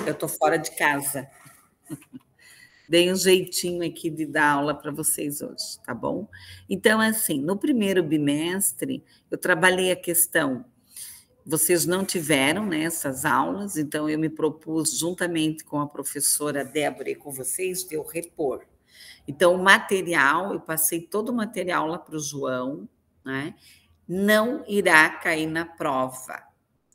Eu estou fora de casa. Dei um jeitinho aqui de dar aula para vocês hoje, tá bom? Então, assim, no primeiro bimestre, eu trabalhei a questão. Vocês não tiveram, né, essas aulas, então eu me propus, juntamente com a professora Débora e com vocês, de eu repor. Então, o material, eu passei todo o material lá para o João, né? Não irá cair na prova,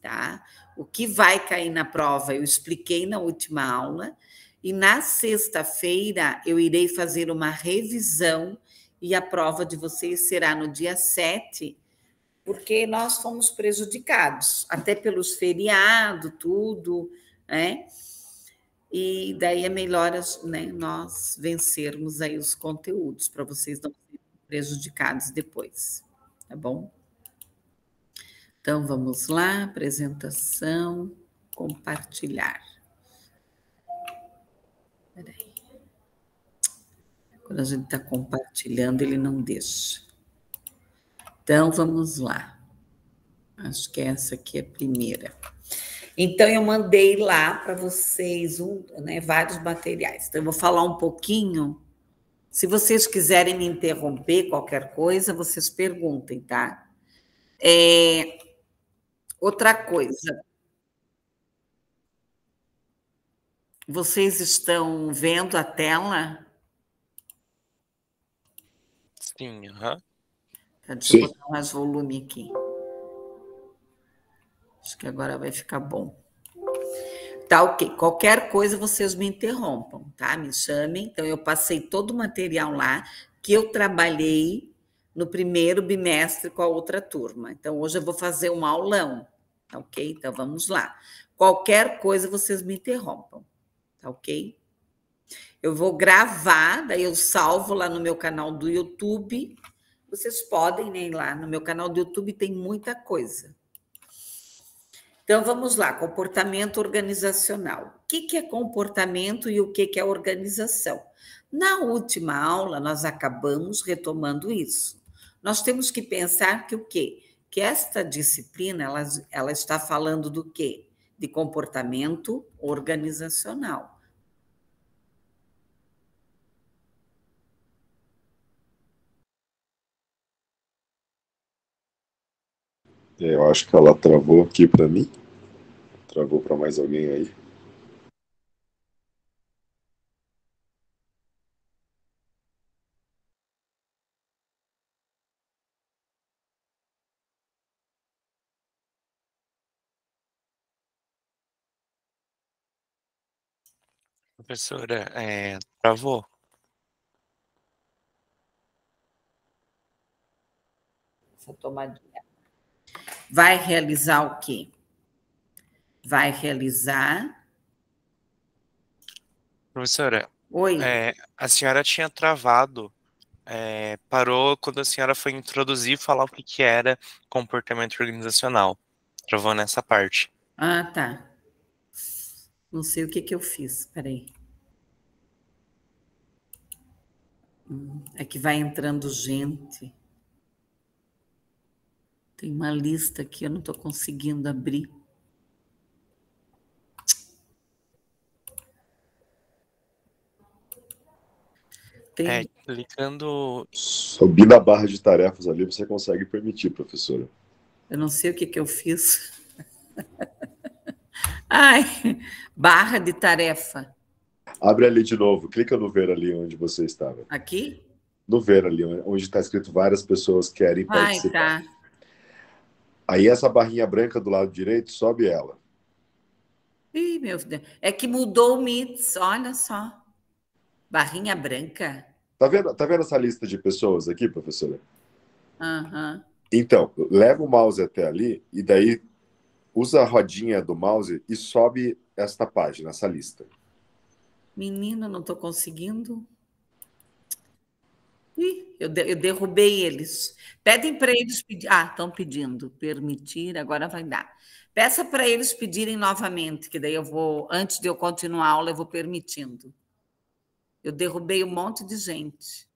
tá? O que vai cair na prova, eu expliquei na última aula, e na sexta-feira eu irei fazer uma revisão e a prova de vocês será no dia 7, porque nós fomos prejudicados, até pelos feriados, tudo, né? E daí é melhor, né, nós vencermos aí os conteúdos, para vocês não serem prejudicados depois, tá bom? Então, vamos lá, apresentação, compartilhar. Peraí. Quando a gente está compartilhando, ele não deixa. Então, vamos lá. Acho que essa aqui é a primeira. Então, eu mandei lá para vocês vários materiais. Então, eu vou falar um pouquinho. Se vocês quiserem me interromper, qualquer coisa, vocês perguntem, tá? Outra coisa, vocês estão vendo a tela? Sim, aham. Tá, deixa eu botar mais volume aqui. Acho que agora vai ficar bom. Tá, ok. Qualquer coisa vocês me interrompam, tá? Me chamem. Então, eu passei todo o material lá que eu trabalhei no primeiro bimestre com a outra turma. Então, hoje eu vou fazer um aulão, tá ok? Então, vamos lá. Qualquer coisa vocês me interrompam, tá ok? Eu vou gravar, daí eu salvo lá no meu canal do YouTube. Vocês podem, né, ir lá no meu canal do YouTube, tem muita coisa. Então, vamos lá, comportamento organizacional. O que é comportamento e o que é organização? Na última aula, nós acabamos retomando isso. Nós temos que pensar que o quê? Que esta disciplina, ela está falando do quê? De comportamento organizacional. Eu acho que ela travou aqui para mim. Travou para mais alguém aí. Professora, travou? Essa tomadinha. Vai realizar o quê? Vai realizar... Professora, Oi. A senhora tinha travado, parou quando a senhora foi introduzir e falar o que era comportamento organizacional. Travou nessa parte. Ah, tá. Não sei o que eu fiz, peraí. É que vai entrando gente. Tem uma lista aqui, eu não estou conseguindo abrir. Clicando... Subindo a barra de tarefas ali, você consegue permitir, professora. Eu não sei o que eu fiz. Ai, barra de tarefa. Abre ali de novo, clica no ver ali onde você estava. Aqui? No ver ali, onde está escrito várias pessoas querem participar. Tá. Aí essa barrinha branca do lado direito, sobe ela. Ih, meu Deus. É que mudou o MITS, olha só. Barrinha branca. Tá vendo essa lista de pessoas aqui, professora? Aham. Então, leva o mouse até ali e daí usa a rodinha do mouse e sobe esta página, essa lista. Menino, não estou conseguindo. Ih, eu derrubei eles. Pedem para eles pedir. Ah, estão pedindo. Permitir, agora vai dar. Peça para eles pedirem novamente, que daí eu vou, antes de eu continuar a aula, eu vou permitindo. Eu derrubei um monte de gente.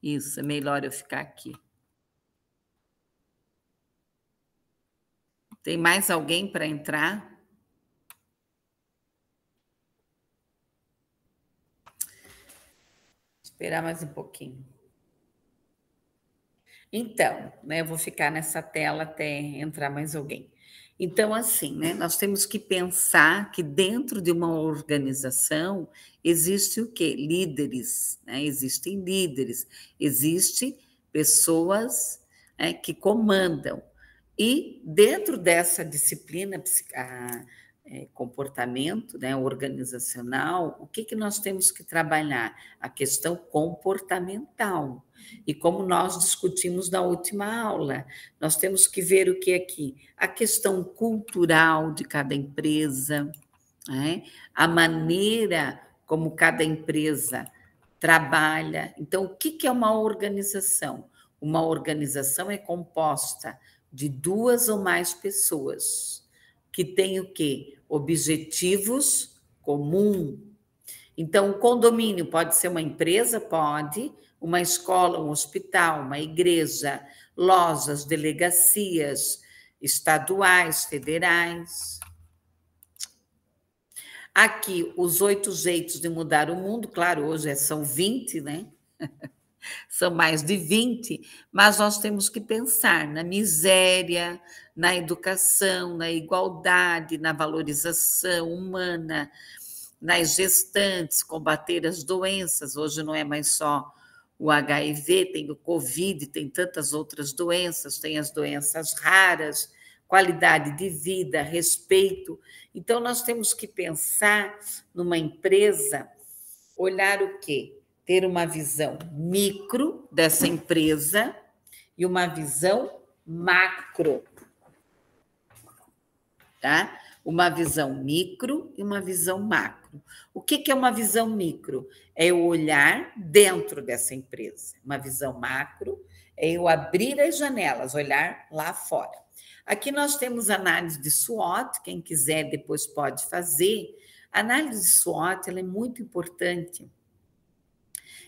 Isso, é melhor eu ficar aqui. Tem mais alguém para entrar? Esperar mais um pouquinho. Então, né, eu vou ficar nessa tela até entrar mais alguém. Então, assim, né, nós temos que pensar que dentro de uma organização existe o quê? Líderes, né? Existem líderes, existem pessoas, né, que comandam. E dentro dessa disciplina comportamento, né, organizacional, o que nós temos que trabalhar? A questão comportamental. E como nós discutimos na última aula, nós temos que ver o que aqui? A questão cultural de cada empresa, né? A maneira como cada empresa trabalha. Então, o que é uma organização? Uma organização é composta de 2 ou mais pessoas que têm o quê? Objetivos comuns. Então, o condomínio pode ser uma empresa? Pode. Uma escola, um hospital, uma igreja, lojas, delegacias estaduais, federais. Aqui, os 8 jeitos de mudar o mundo, claro, hoje são 20, né? São mais de 20, mas nós temos que pensar na miséria, na educação, na igualdade, na valorização humana, nas gestantes, combater as doenças. Hoje não é mais só o HIV, tem o Covid, tem tantas outras doenças, tem as doenças raras, qualidade de vida, respeito. Então, nós temos que pensar numa empresa, olhar o quê? Ter uma visão micro dessa empresa e uma visão macro, tá? Uma visão micro e uma visão macro. O que é uma visão micro? É eu olhar dentro dessa empresa. Uma visão macro é eu abrir as janelas, olhar lá fora. Aqui nós temos análise de SWOT, quem quiser depois pode fazer. A análise de SWOT ela é muito importante.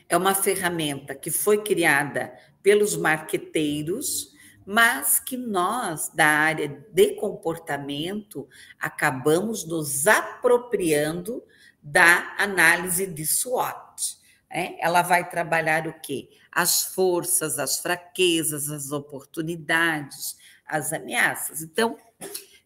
É uma ferramenta que foi criada pelos marqueteiros, mas que nós, da área de comportamento, acabamos nos apropriando da análise de SWOT. Ela vai trabalhar o quê? As forças, as fraquezas, as oportunidades, as ameaças. Então,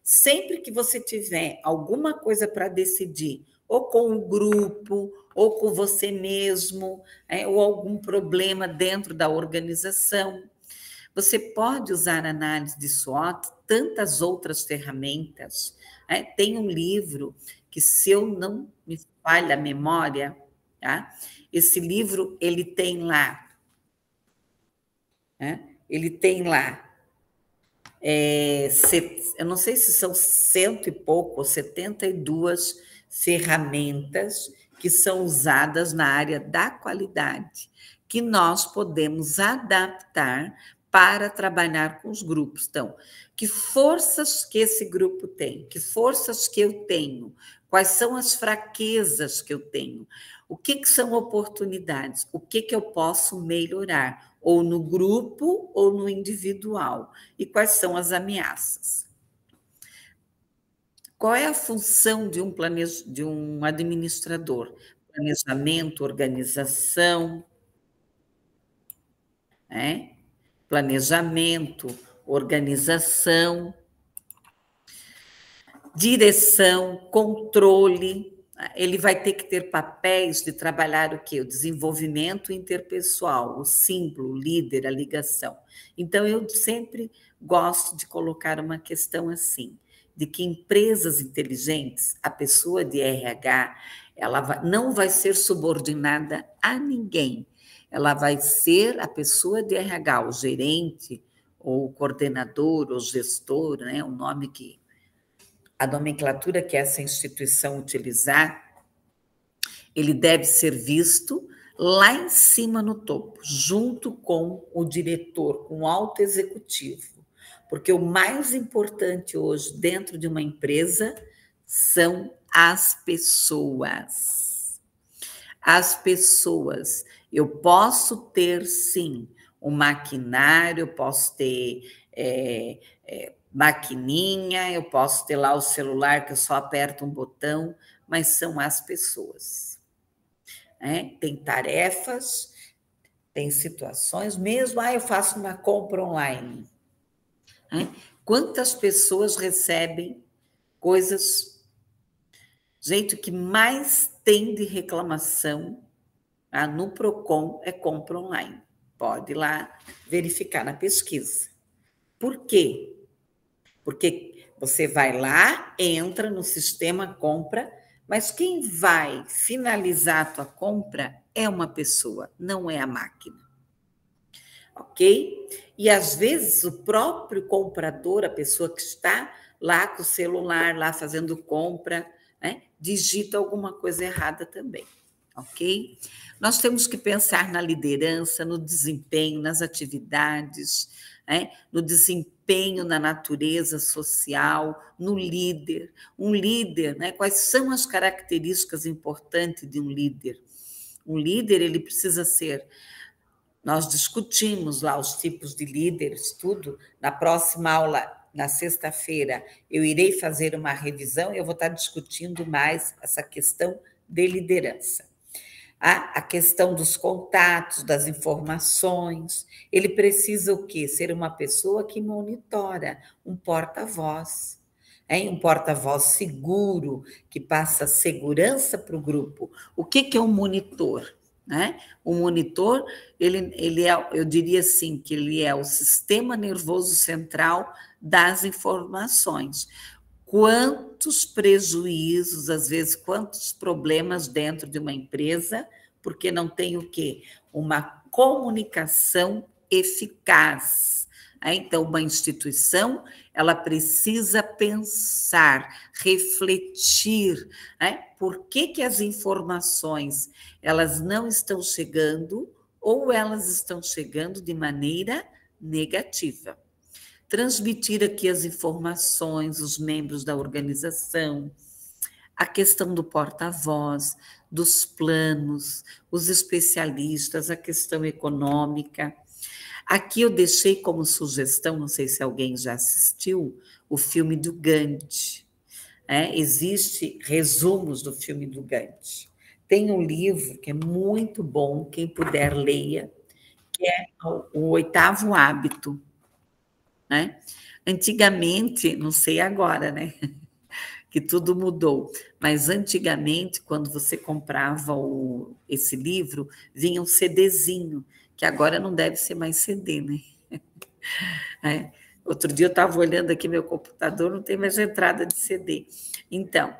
sempre que você tiver alguma coisa para decidir, ou com o grupo, ou com você mesmo, ou algum problema dentro da organização, você pode usar a análise de SWOT, tantas outras ferramentas. Tem um livro que, se eu não me falha a memória, tá? Esse livro, ele tem lá, eu não sei se são 100 e pouco, ou 72 ferramentas que são usadas na área da qualidade, que nós podemos adaptar para trabalhar com os grupos. Então, que forças que esse grupo tem? Que forças que eu tenho? Quais são as fraquezas que eu tenho? O que são oportunidades? O que eu posso melhorar? Ou no grupo ou no individual? E quais são as ameaças? Qual é a função de um administrador? Planejamento, organização, né? Planejamento, organização, direção, controle. Ele vai ter que ter papéis de trabalhar o quê? O desenvolvimento interpessoal, o símbolo, o líder, a ligação. Então, eu sempre gosto de colocar uma questão assim, de que empresas inteligentes, a pessoa de RH, ela não vai ser subordinada a ninguém. Ela vai ser a pessoa de RH, o gerente, ou o coordenador, ou gestor, né? O nome que a nomenclatura que essa instituição utilizar, ele deve ser visto lá em cima no topo, junto com o diretor, com o alto executivo, porque o mais importante hoje dentro de uma empresa são as pessoas. As pessoas. Eu posso ter, sim, um maquinário, eu posso ter maquininha, eu posso ter lá o celular que eu só aperto um botão, mas são as pessoas. Tem tarefas Tem situações mesmo, eu faço uma compra online. Quantas pessoas recebem coisas... Jeito que mais tem de reclamação no Procon é compra online. Pode ir lá verificar na pesquisa. Por quê? Porque você vai lá, entra no sistema, compra, mas quem vai finalizar a tua compra é uma pessoa, não é a máquina. Ok? E às vezes o próprio comprador, a pessoa que está lá com o celular, lá fazendo compra, né, digita alguma coisa errada também. Ok? Nós temos que pensar na liderança, no desempenho, nas atividades, né, no desempenho na natureza social, no líder. Um líder, né, quais são as características importantes de um líder? Um líder, ele precisa ser... Nós discutimos lá os tipos de líderes, tudo. Na próxima aula, na sexta-feira, eu irei fazer uma revisão e eu vou estar discutindo mais essa questão de liderança. A questão dos contatos, das informações. Ele precisa o quê? Ser uma pessoa que monitora, um porta-voz. Um porta-voz seguro, que passa segurança para o grupo. O que é um monitor? O monitor, ele é, eu diria assim, que ele é o sistema nervoso central das informações. Quantos prejuízos, às vezes, quantos problemas dentro de uma empresa, porque não tem o quê? Uma comunicação eficaz. Então, uma instituição, ela precisa pensar, refletir, por que as informações elas não estão chegando ou elas estão chegando de maneira negativa. Transmitir aqui as informações, os membros da organização, a questão do porta-voz, dos planos, os especialistas, a questão econômica. Aqui eu deixei como sugestão, não sei se alguém já assistiu, o filme do Gandhi. Existe resumos do filme do Gandhi. Tem um livro que é muito bom, quem puder leia, que é o 8º Hábito. Antigamente, não sei agora, que tudo mudou, mas antigamente, quando você comprava esse livro, vinha um CDzinho, que agora não deve ser mais CD, Outro dia eu estava olhando aqui meu computador, não tem mais entrada de CD. Então,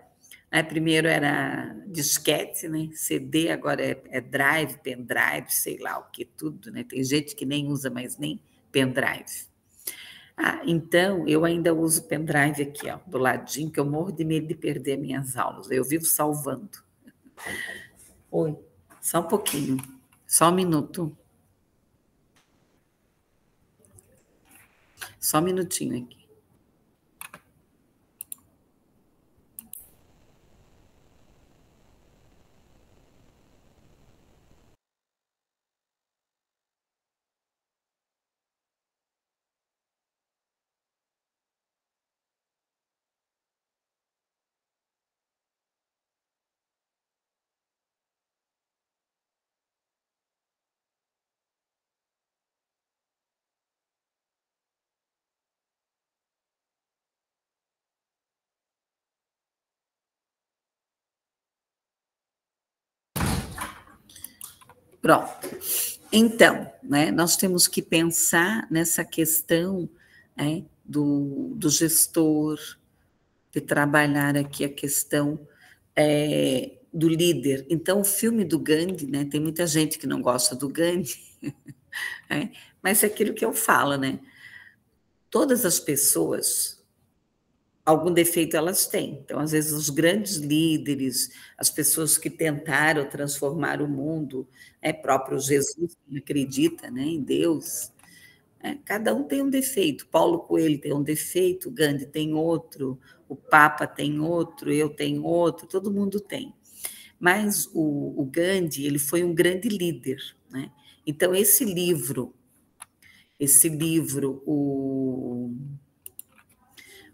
primeiro era disquete, CD, agora é drive, pendrive, sei lá o que, tudo, Tem gente que nem usa mais nem pendrive. Então, eu ainda uso pendrive aqui, do ladinho, que eu morro de medo de perder minhas aulas. Eu vivo salvando. Oi, só um pouquinho, só um minuto. Só um minutinho aqui. Pronto. Então, nós temos que pensar nessa questão do gestor, de trabalhar aqui a questão do líder. Então, o filme do Gandhi, tem muita gente que não gosta do Gandhi, mas é aquilo que eu falo, todas as pessoas, algum defeito elas têm. Então, às vezes, os grandes líderes, as pessoas que tentaram transformar o mundo, próprio Jesus, que acredita em Deus, cada um tem um defeito. Paulo Coelho tem um defeito, Gandhi tem outro, o Papa tem outro, eu tenho outro, todo mundo tem. Mas o Gandhi, ele foi um grande líder. Então, esse livro, o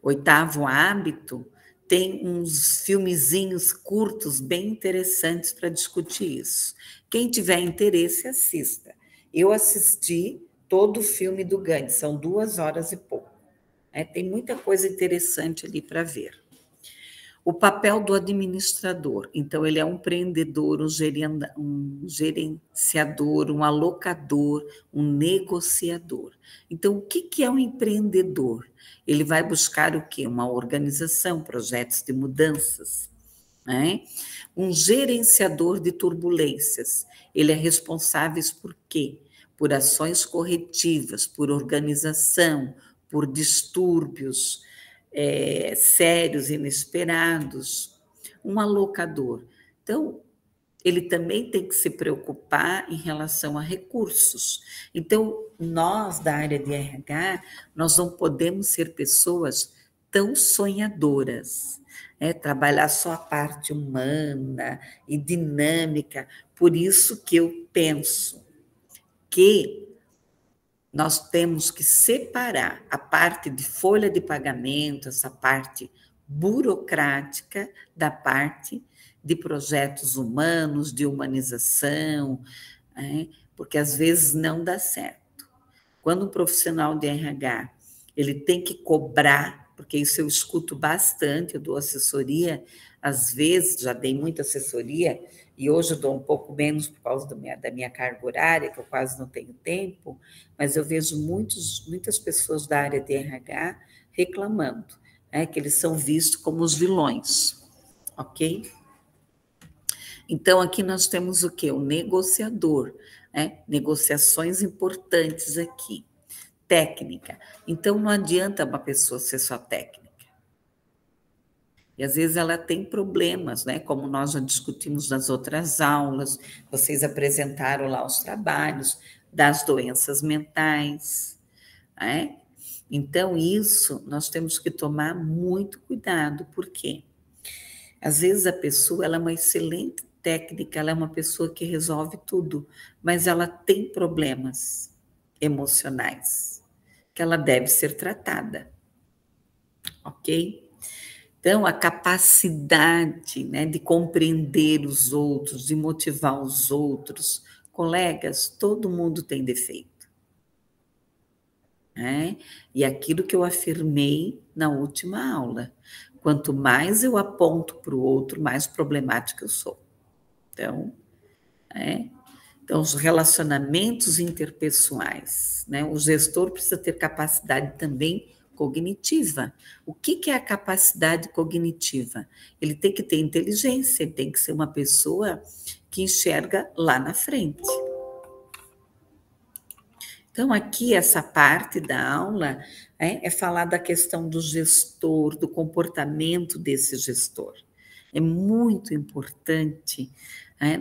8º Hábito, tem uns filmezinhos curtos bem interessantes para discutir isso. Quem tiver interesse, assista. Eu assisti todo o filme do Gandhi, são 2 horas e pouco. Tem muita coisa interessante ali para ver. O papel do administrador. Então, ele é um empreendedor, um gerenciador, um alocador, um negociador. Então, o que é um empreendedor? Ele vai buscar o quê? Uma organização, projetos de mudanças. Né? Um gerenciador de turbulências. Ele é responsável por quê? Por ações corretivas, por organização, por distúrbios sérios, inesperados. Um alocador. Então, ele também tem que se preocupar em relação a recursos. Então, nós da área de RH, nós não podemos ser pessoas tão sonhadoras, trabalhar só a parte humana e dinâmica. Por isso que eu penso que nós temos que separar a parte de folha de pagamento, essa parte burocrática, da parte de projetos humanos, de humanização, porque às vezes não dá certo. Quando um profissional de RH ele tem que cobrar, porque isso eu escuto bastante, eu dou assessoria, às vezes, já dei muita assessoria, e hoje eu dou um pouco menos por causa da minha carga horária, que eu quase não tenho tempo, mas eu vejo muitas pessoas da área de RH reclamando, que eles são vistos como os vilões, ok? Então, aqui nós temos o quê? O negociador, negociações importantes aqui. Técnica. Então, não adianta uma pessoa ser só técnica. E às vezes ela tem problemas, como nós já discutimos nas outras aulas, vocês apresentaram lá os trabalhos das doenças mentais. Então, isso nós temos que tomar muito cuidado, porque às vezes a pessoa ela é uma excelente técnica, ela é uma pessoa que resolve tudo, mas ela tem problemas emocionais, que ela deve ser tratada, ok? Então, a capacidade de compreender os outros, de motivar os outros, colegas, todo mundo tem defeito. E aquilo que eu afirmei na última aula, quanto mais eu aponto para o outro, mais problemática eu sou. Então, os relacionamentos interpessoais, o gestor precisa ter capacidade também cognitiva. O que é a capacidade cognitiva? Ele tem que ter inteligência, ele tem que ser uma pessoa que enxerga lá na frente. Então, aqui, essa parte da aula é falar da questão do gestor, do comportamento desse gestor. É muito importante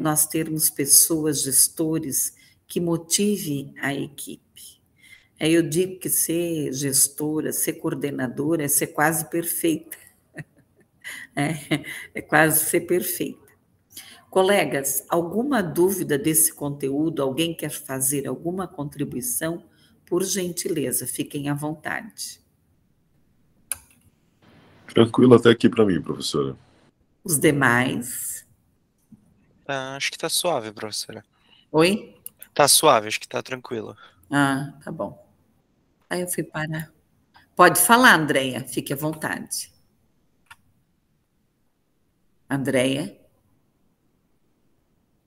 nós termos pessoas, gestores, que motivem a equipe. Eu digo que ser gestora, ser coordenadora é ser quase perfeita. É quase ser perfeita. Colegas, alguma dúvida desse conteúdo? Alguém quer fazer alguma contribuição? Por gentileza, fiquem à vontade. Tranquilo até aqui para mim, professora. Os demais? Acho que tá suave, professora. Oi? Tá suave, acho que tá tranquilo. Tá bom. Aí eu fui parar. Pode falar, Andréia, fique à vontade. Andréia?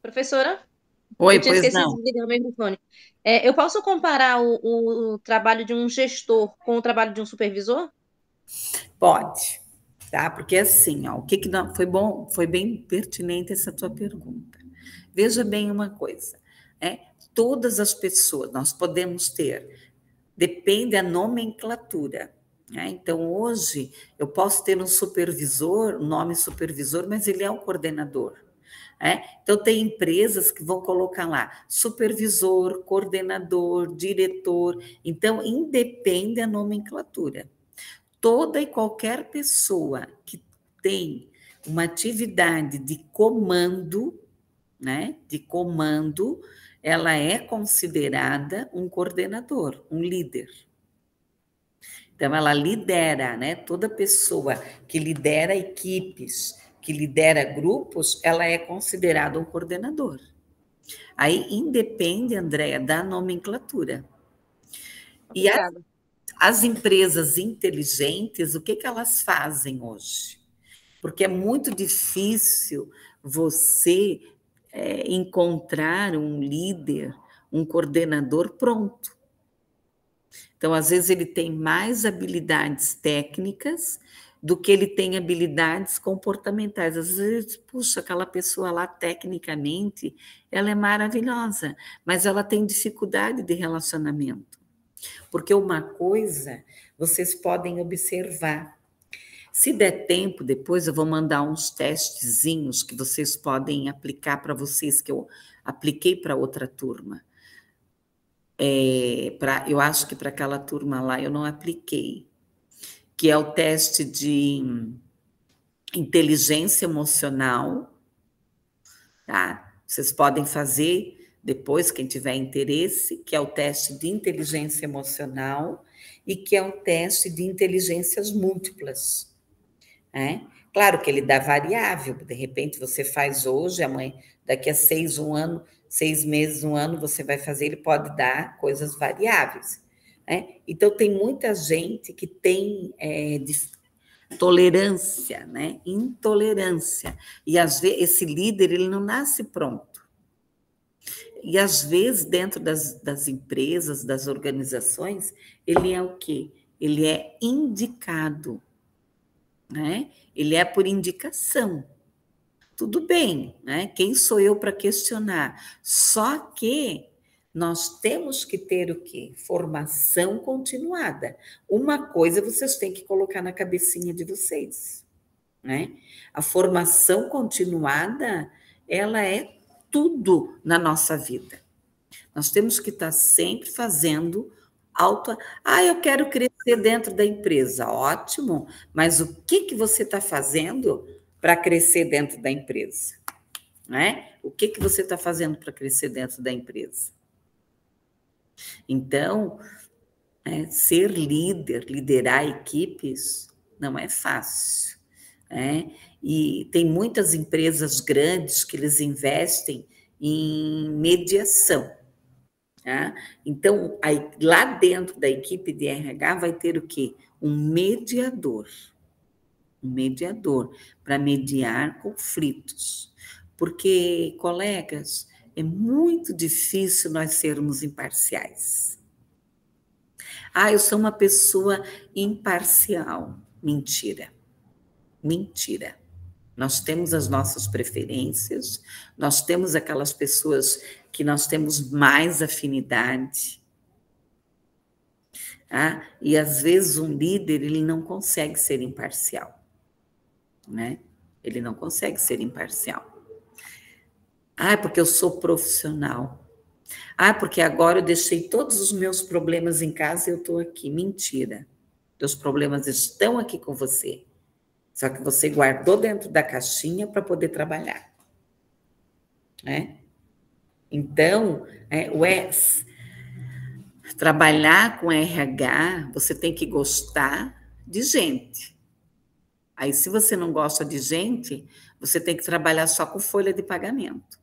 Professora? Oi, eu tinha pois esquecido não. de ligar o microfone. Eu posso comparar o trabalho de um gestor com o trabalho de um supervisor? Pode, tá? Porque assim, o que não foi bom, foi bem pertinente essa tua pergunta. Veja bem uma coisa, todas as pessoas nós podemos ter, depende da nomenclatura. Então, hoje, eu posso ter um supervisor, um nome supervisor, mas ele é um coordenador. Então, tem empresas que vão colocar lá supervisor, coordenador, diretor. Então, independe da nomenclatura. Toda e qualquer pessoa que tem uma atividade de comando, ela é considerada um coordenador, um líder. Então, ela lidera, toda pessoa que lidera equipes, que lidera grupos, ela é considerada um coordenador. Aí independe, Andréia, da nomenclatura. E Obrigada. as empresas inteligentes, o que elas fazem hoje? Porque é muito difícil você encontrar um líder, um coordenador pronto. Então, às vezes, ele tem mais habilidades técnicas do que ele tem habilidades comportamentais. Às vezes, puxa, aquela pessoa lá, tecnicamente, ela é maravilhosa, mas ela tem dificuldade de relacionamento. Porque uma coisa vocês podem observar. Se der tempo, depois eu vou mandar uns testezinhos que vocês podem aplicar para vocês, que eu apliquei para outra turma. Eu acho que para aquela turma lá eu não apliquei, que é o teste de inteligência emocional, tá? Vocês podem fazer depois, quem tiver interesse, que é o teste de inteligência emocional e que é o teste de inteligências múltiplas, né? Claro que ele dá variável, de repente você faz hoje, amanhã, daqui a 6 meses, 1 ano, você vai fazer, ele pode dar coisas variáveis, né? Então, tem muita gente que tem tolerância, né? Intolerância. E às vezes esse líder, ele não nasce pronto. E às vezes, dentro das empresas, das organizações, ele é o quê? Ele é indicado, né? Ele é por indicação. Tudo bem, né? Quem sou eu para questionar? Só que nós temos que ter o quê? Formação continuada. Uma coisa vocês têm que colocar na cabecinha de vocês, né? A formação continuada, ela é tudo na nossa vida. Nós temos que estar sempre fazendo auto. Eu quero crescer dentro da empresa. Ótimo, mas o que você está fazendo para crescer dentro da empresa? Né? O que você está fazendo para crescer dentro da empresa? Então, ser líder, liderar equipes, não é fácil. Né? E tem muitas empresas grandes que eles investem em mediação. Tá? Então, aí, lá dentro da equipe de RH vai ter o quê? Um mediador para mediar conflitos. Porque, colegas, é muito difícil nós sermos imparciais. Eu sou uma pessoa imparcial. Mentira. Mentira. Nós temos as nossas preferências, nós temos aquelas pessoas que nós temos mais afinidade. Tá? E às vezes um líder, ele não consegue ser imparcial, né? Ele não consegue ser imparcial. Porque eu sou profissional. Porque agora eu deixei todos os meus problemas em casa e eu estou aqui. Mentira. Os problemas estão aqui com você. Só que você guardou dentro da caixinha para poder trabalhar. Né? Então, trabalhar com RH, você tem que gostar de gente. Aí, se você não gosta de gente, você tem que trabalhar só com folha de pagamento.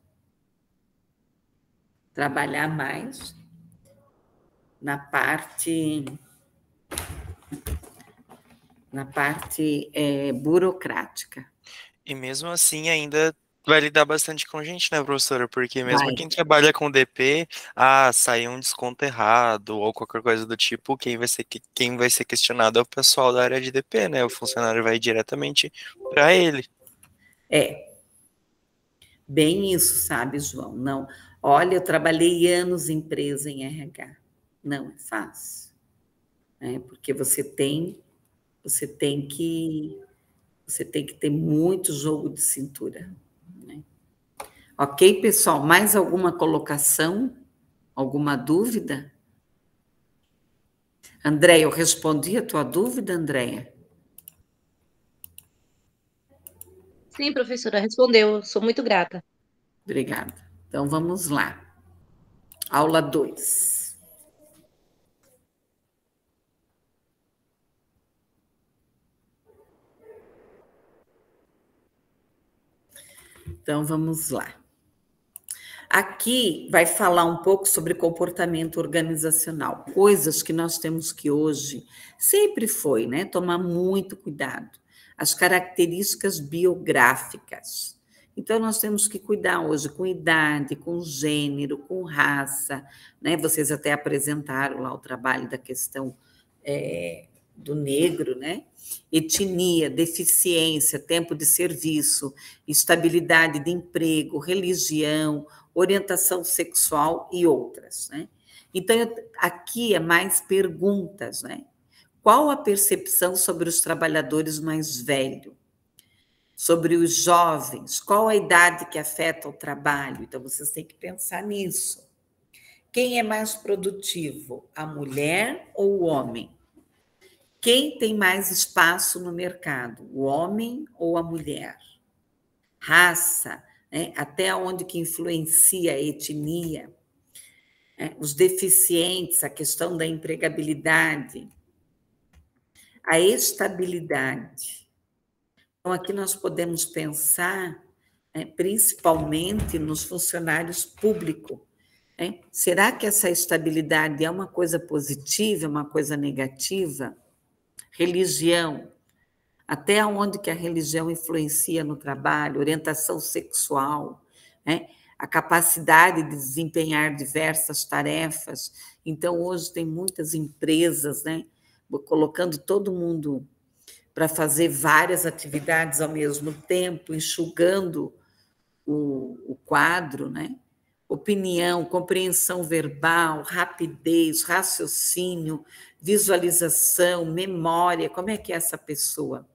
Trabalhar mais na parte burocrática. E mesmo assim, ainda vai lidar bastante com gente, né, professora? Porque mesmo quem trabalha com DP, saiu um desconto errado ou qualquer coisa do tipo, quem vai ser questionado é o pessoal da área de DP, né? O funcionário vai diretamente para ele. Bem isso, sabe, João? Não. Olha, eu trabalhei anos em empresa em RH. Não é fácil. Porque você tem que ter muito jogo de cintura. Né? Ok, pessoal? Mais alguma colocação? Alguma dúvida? Andréia, eu respondi a tua dúvida, Andréia? Sim, professora, respondeu. Sou muito grata. Obrigada. Então, vamos lá. Aula 2. Então, vamos lá. Aqui vai falar um pouco sobre comportamento organizacional, coisas que nós temos que hoje, sempre foi, né? Tomar muito cuidado. As características biográficas. Então, nós temos que cuidar hoje com idade, com gênero, com raça, né? Vocês até apresentaram lá o trabalho da questão do negro, né? Etnia, deficiência, tempo de serviço, estabilidade de emprego, religião, orientação sexual e outras, né? Então, aqui é mais perguntas, né? Qual a percepção sobre os trabalhadores mais velhos? Sobre os jovens? Qual a idade que afeta o trabalho? Então, vocês têm que pensar nisso. Quem é mais produtivo, a mulher ou o homem? Quem tem mais espaço no mercado, o homem ou a mulher? Raça, né? Até onde que influencia a etnia? Os deficientes, a questão da empregabilidade, a estabilidade. Então, aqui nós podemos pensar, principalmente nos funcionários públicos. Será que essa estabilidade é uma coisa positiva, uma coisa negativa? Religião, até onde que a religião influencia no trabalho, orientação sexual, né? A capacidade de desempenhar diversas tarefas. Então, hoje tem muitas empresas, né, colocando todo mundo para fazer várias atividades ao mesmo tempo, enxugando o quadro, né? Opinião, compreensão verbal, rapidez, raciocínio, visualização, memória. Como é que é essa pessoa?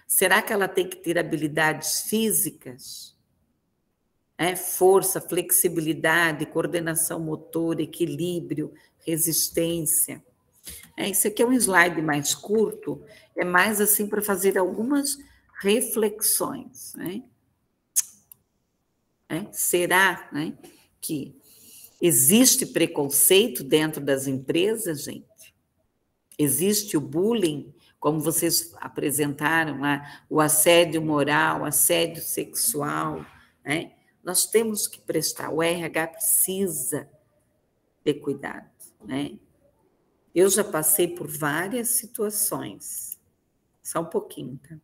Será que ela tem que ter habilidades físicas? Força, flexibilidade, coordenação motora, equilíbrio, resistência. Isso aqui é um slide mais curto, é mais assim para fazer algumas reflexões, né? Será, né, que existe preconceito dentro das empresas, gente? Existe o bullying, como vocês apresentaram lá, o assédio moral, assédio sexual, né? Nós temos que prestar, o RH precisa ter cuidado, né? Eu já passei por várias situações, só um pouquinho, tá?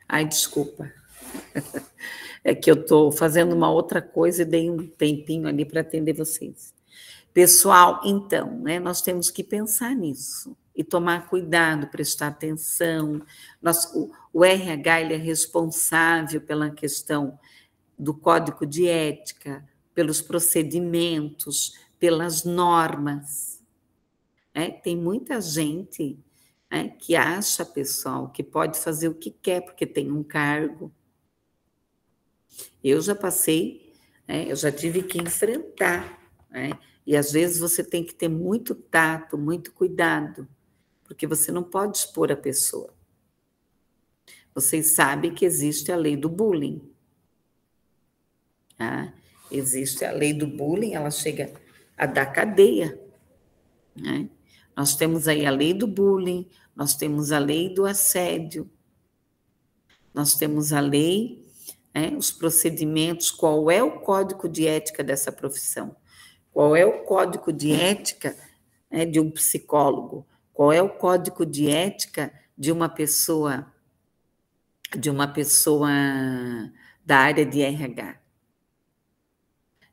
Ai, desculpa. É que eu estou fazendo uma outra coisa e dei um tempinho ali para atender vocês. Pessoal, então, né, nós temos que pensar nisso e tomar cuidado, prestar atenção. O RH ele é responsável pela questão do código de ética, pelos procedimentos, pelas normas. Tem muita gente que acha, pessoal, que pode fazer o que quer, porque tem um cargo. Eu já passei, eu já tive que enfrentar, e às vezes você tem que ter muito tato, muito cuidado, porque você não pode expor a pessoa. Vocês sabem que existe a lei do bullying. Tá? Existe a lei do bullying, ela chega a dar cadeia. Né? Nós temos aí a lei do bullying, nós temos a lei do assédio, nós temos a lei, os procedimentos, qual é o código de ética dessa profissão, qual é o código de ética de um psicólogo, qual é o código de ética de uma pessoa da área de RH.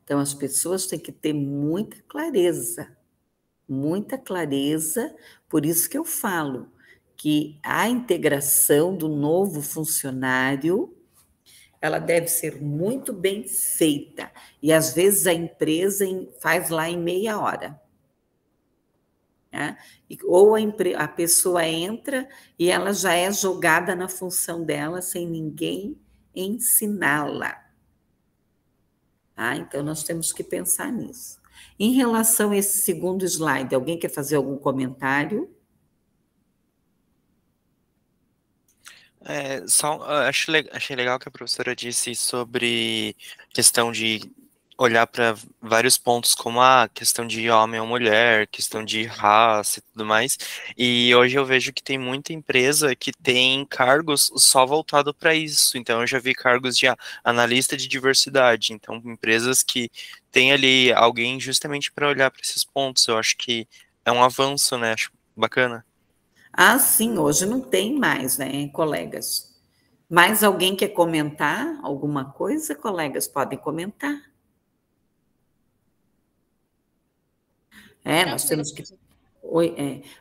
Então, as pessoas têm que ter muita clareza, por isso que eu falo que a integração do novo funcionário, ela deve ser muito bem feita, e às vezes a empresa faz lá em meia hora. Né? Ou a pessoa entra e ela já é jogada na função dela sem ninguém ensiná-la. Então, nós temos que pensar nisso. Em relação a esse segundo slide, alguém quer fazer algum comentário? Achei legal que a professora disse sobre questão de olhar para vários pontos, como a questão de homem ou mulher, questão de raça e tudo mais. E hoje eu vejo que tem muita empresa que tem cargos só voltado para isso. Então eu já vi cargos de analista de diversidade. Então empresas que têm ali alguém justamente para olhar para esses pontos. Eu acho que é um avanço, né? Acho bacana. Sim, hoje não tem mais, né, colegas? Mais alguém quer comentar alguma coisa? Colegas, podem comentar.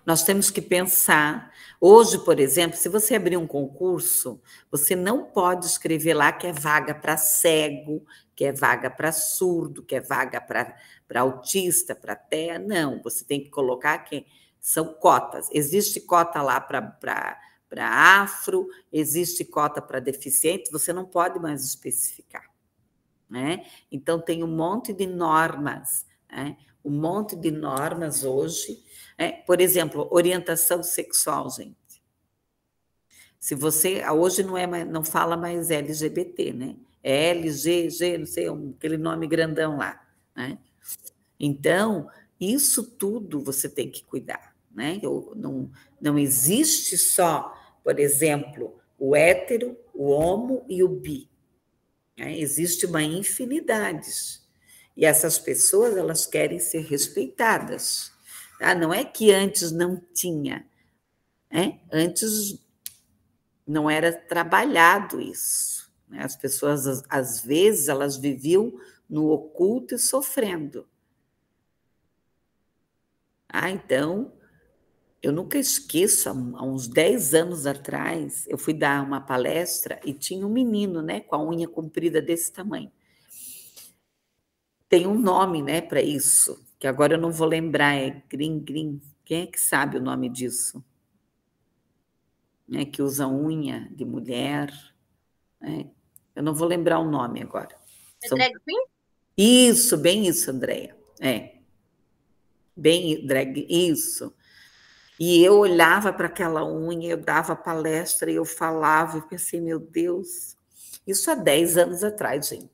Nós temos que pensar. Hoje, por exemplo, se você abrir um concurso, você não pode escrever lá que é vaga para cego, que é vaga para surdo, que é vaga para autista, para TEA. Não, você tem que colocar que são cotas. Existe cota lá para afro, existe cota para deficiente, você não pode mais especificar, né? Então, tem um monte de normas, né? Um monte de normas hoje. Por exemplo, orientação sexual, gente. Se você hoje não fala mais LGBT, né? É LGG, não sei, aquele nome grandão lá, né? Então, isso tudo você tem que cuidar, né? Não existe só, por exemplo, o hétero, o homo e o bi, né? Existe uma infinidade. E essas pessoas, elas querem ser respeitadas. Não é que antes não tinha, né? Antes não era trabalhado isso, né? As pessoas, às vezes, elas viviam no oculto e sofrendo. Então, eu nunca esqueço, há uns 10 anos atrás, eu fui dar uma palestra e tinha um menino, né, com a unha comprida desse tamanho. Tem um nome, né, para isso, que agora eu não vou lembrar, é grim. Quem é que sabe o nome disso? Que usa unha de mulher. Né? Eu não vou lembrar o nome agora. Drag queen? Isso, bem isso, Andréia. Bem drag, isso. E eu olhava para aquela unha, eu dava palestra e eu falava, eu pensei, meu Deus, isso há 10 anos atrás, gente.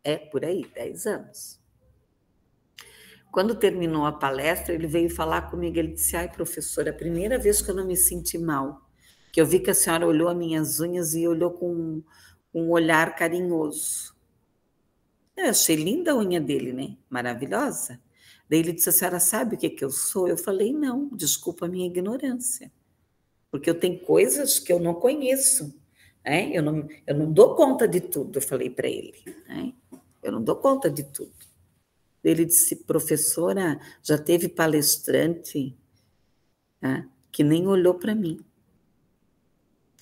É por aí, 10 anos. Quando terminou a palestra, ele veio falar comigo, ele disse, professora, a primeira vez que eu não me senti mal, que eu vi que a senhora olhou as minhas unhas e olhou com um olhar carinhoso. Eu achei linda a unha dele, né? Maravilhosa. Daí ele disse, a senhora sabe o que eu sou? Eu falei, não, desculpa a minha ignorância, porque eu tenho coisas que eu não conheço, né? Eu não dou conta de tudo, eu falei para ele, né? Eu não dou conta de tudo. Ele disse, professora, já teve palestrante, né, que nem olhou para mim.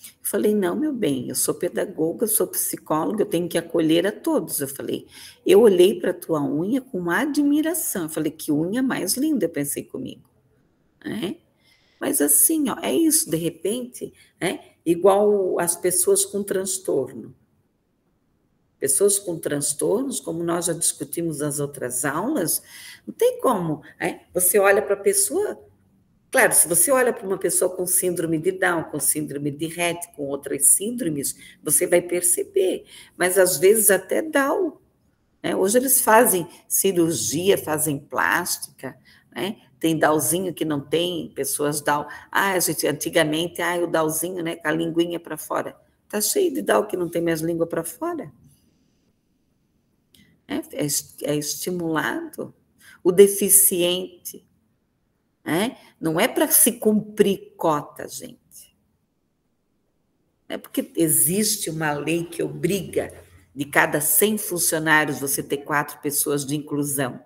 Eu falei, não, meu bem, eu sou pedagoga, eu sou psicóloga, eu tenho que acolher a todos. Eu falei, eu olhei para a tua unha com uma admiração. Eu falei, que unha mais linda, eu pensei comigo. Né? Mas assim, é isso, de repente, igual as pessoas com transtorno. Pessoas com transtornos, como nós já discutimos nas outras aulas, não tem como. Você olha para a pessoa, claro, se você olha para uma pessoa com síndrome de Down, com síndrome de Rett, com outras síndromes, você vai perceber, mas às vezes até Down. Hoje eles fazem cirurgia, fazem plástica, né? Tem Downzinho que não tem, pessoas Down. Gente, antigamente, o Downzinho, né, com a linguinha para fora. Está cheio de Down que não tem mais língua para fora. É estimulado. O deficiente, não é para se cumprir cota, gente. É porque existe uma lei que obriga de cada 100 funcionários você ter 4 pessoas de inclusão.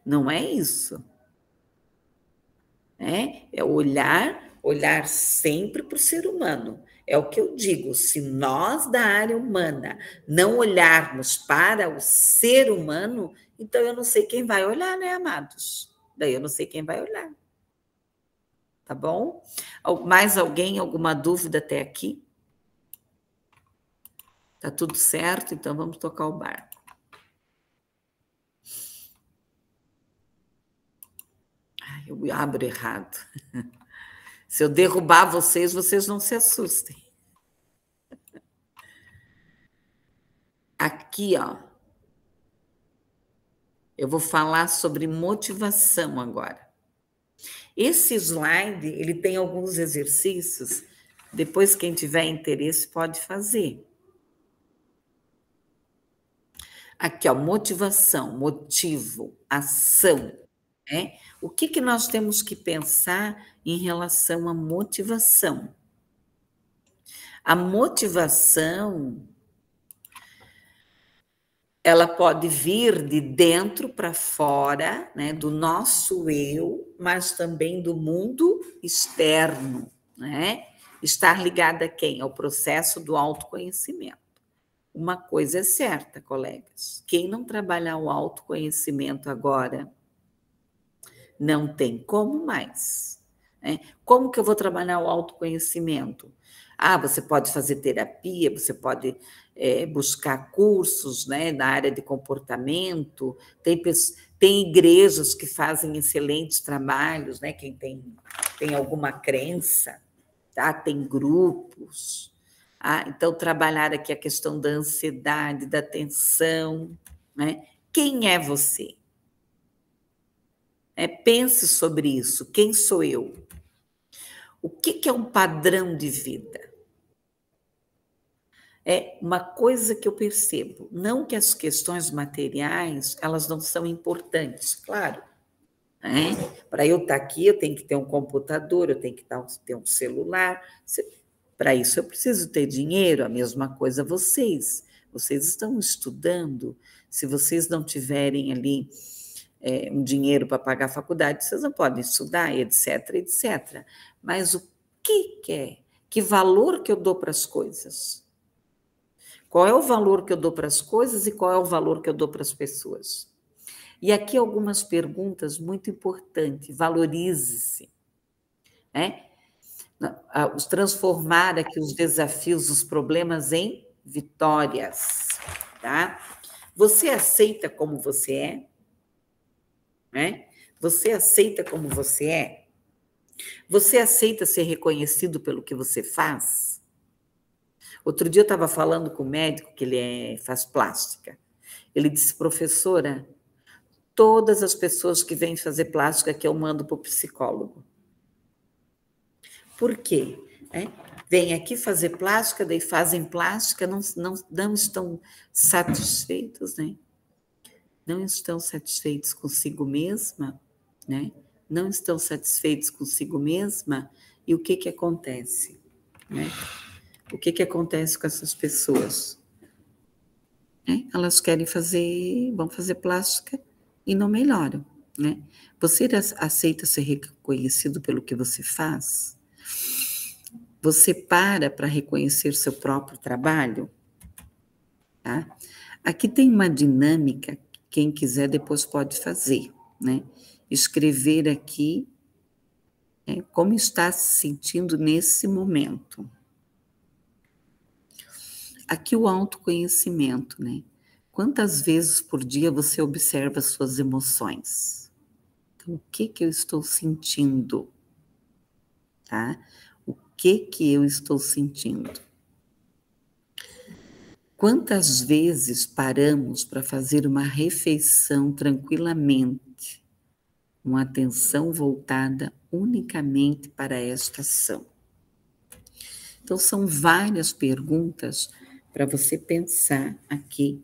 Não é isso. É olhar sempre para o ser humano. É o que eu digo, se nós da área humana não olharmos para o ser humano, então eu não sei quem vai olhar, né, amados? Daí eu não sei quem vai olhar. Tá bom? Mais alguém, alguma dúvida até aqui? Tá tudo certo? Então vamos tocar o barco. Ai, eu abro errado. Se eu derrubar vocês, vocês não se assustem. Aqui, ó. Eu vou falar sobre motivação agora. Esse slide, ele tem alguns exercícios. Depois, quem tiver interesse pode fazer. Aqui, ó, motivação, motivo, ação, né? O que nós temos que pensar em relação à motivação? A motivação, ela pode vir de dentro para fora, né, do nosso eu, mas também do mundo externo, né? Estar ligada a quem? Ao processo do autoconhecimento. Uma coisa é certa, colegas, quem não trabalhar o autoconhecimento agora, não tem como mais, né? Como que eu vou trabalhar o autoconhecimento? Você pode fazer terapia, você pode buscar cursos, né, na área de comportamento, tem igrejas que fazem excelentes trabalhos, né, quem tem alguma crença, tá? Tem grupos. Então, trabalhar aqui a questão da ansiedade, da tensão, né? Quem é você? Pense sobre isso. Quem sou eu? O que é um padrão de vida? É uma coisa que eu percebo. Não que as questões materiais, elas não são importantes, claro. Né? Para eu estar aqui, eu tenho que ter um computador, eu tenho que ter um celular. Para isso, eu preciso ter dinheiro. A mesma coisa vocês. Vocês estão estudando. Se vocês não tiverem ali um dinheiro para pagar a faculdade, vocês não podem estudar, etc, etc. Mas o que é? Que valor que eu dou para as coisas? Qual é o valor que eu dou para as coisas e qual é o valor que eu dou para as pessoas? E aqui algumas perguntas muito importantes. Valorize-se, né? Transformar aqui os desafios, os problemas em vitórias, tá? Você aceita como você é? Né? Você aceita como você é? Você aceita ser reconhecido pelo que você faz? Outro dia eu estava falando com o médico, que ele faz plástica. Ele disse, professora, todas as pessoas que vêm fazer plástica que eu mando para o psicólogo. Por quê? Vêm aqui fazer plástica, daí fazem plástica, não estão satisfeitos, né? Não estão satisfeitos consigo mesma, né? Não estão satisfeitos consigo mesma, e o que acontece? Né? O que acontece com essas pessoas? Elas vão fazer plástica e não melhoram, né? Você aceita ser reconhecido pelo que você faz? Você para reconhecer seu próprio trabalho? Tá? Aqui tem uma dinâmica, quem quiser depois pode fazer, né? Escrever aqui como está se sentindo nesse momento. Aqui o autoconhecimento, né? Quantas vezes por dia você observa suas emoções? Então, o que eu estou sentindo? Tá? O que eu estou sentindo? Quantas vezes paramos para fazer uma refeição tranquilamente, com atenção voltada unicamente para esta ação? Então, são várias perguntas para você pensar aqui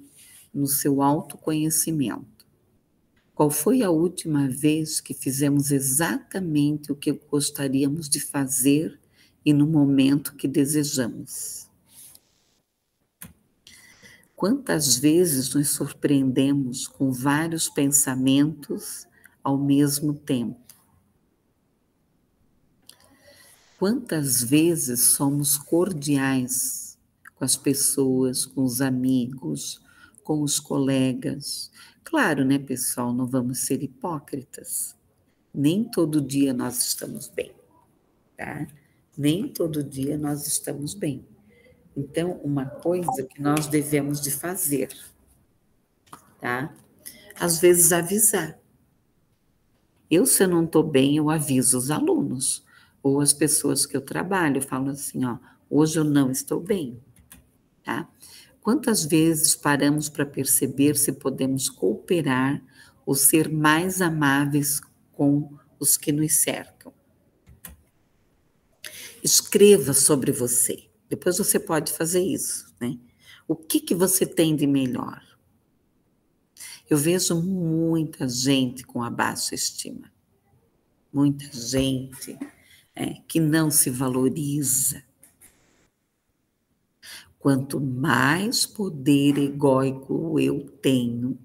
no seu autoconhecimento. Qual foi a última vez que fizemos exatamente o que gostaríamos de fazer e no momento que desejamos? Quantas vezes nos surpreendemos com vários pensamentos ao mesmo tempo? Quantas vezes somos cordiais com as pessoas, com os amigos, com os colegas? Claro, né, pessoal, não vamos ser hipócritas. Nem todo dia nós estamos bem, tá? Nem todo dia nós estamos bem. Então, uma coisa que nós devemos de fazer, tá? Às vezes avisar. Se eu não estou bem, eu aviso os alunos ou as pessoas que eu trabalho, eu falo assim, ó, hoje eu não estou bem, tá? Quantas vezes paramos para perceber se podemos cooperar ou ser mais amáveis com os que nos cercam? Escreva sobre você. Depois você pode fazer isso, né? O que você tem de melhor? Eu vejo muita gente com a baixa estima. Muita gente que não se valoriza. Quanto mais poder egóico eu tenho,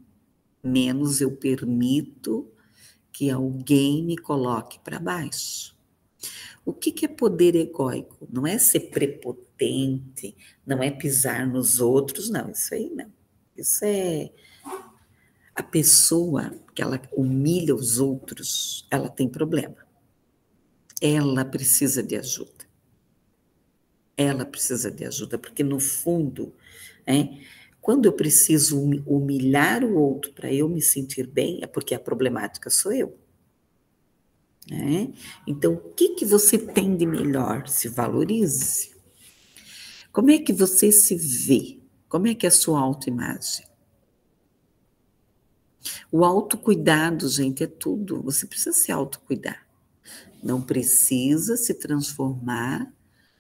menos eu permito que alguém me coloque para baixo. O que é poder egóico? Não é ser prepotente, não é pisar nos outros, não, isso aí não. Isso é a pessoa que ela humilha os outros, ela tem problema. Ela precisa de ajuda. Ela precisa de ajuda, porque no fundo, quando eu preciso humilhar o outro para eu me sentir bem, é porque a problemática sou eu. Então, o que você tem de melhor? Se valorize. Como é que você se vê? Como é que é a sua autoimagem? O autocuidado, gente, é tudo. Você precisa se autocuidar. Não precisa se transformar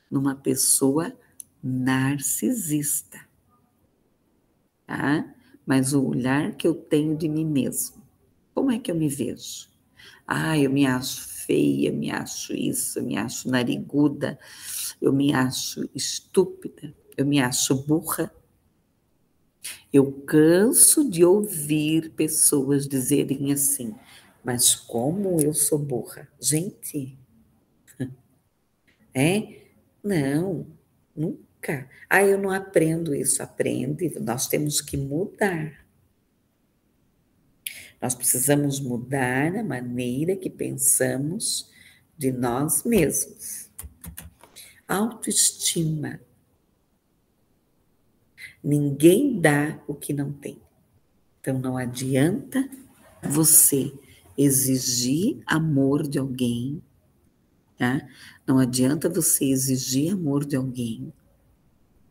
numa pessoa narcisista, tá? Mas o olhar que eu tenho de mim mesmo. Como é que eu me vejo? Eu me acho feia, eu me acho isso, eu me acho nariguda, eu me acho estúpida, eu me acho burra. Eu canso de ouvir pessoas dizerem assim, mas como eu sou burra? Gente, Não, nunca. Eu não aprendo isso. Aprende, nós temos que mudar. Nós precisamos mudar a maneira que pensamos de nós mesmos. Autoestima. Ninguém dá o que não tem. Então, não adianta você exigir amor de alguém, tá? Não adianta você exigir amor de alguém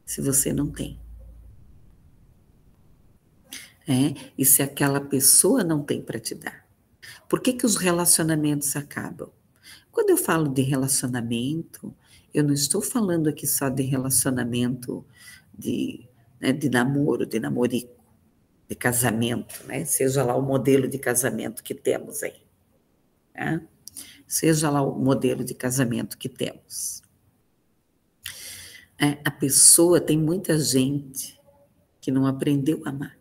se você não tem. E se aquela pessoa não tem para te dar. Por que os relacionamentos acabam? Quando eu falo de relacionamento, eu não estou falando aqui só de relacionamento de namoro, de namorico, de casamento, seja lá o modelo de casamento que temos aí. Tá? Seja lá o modelo de casamento que temos. A pessoa, tem muita gente que não aprendeu a amar.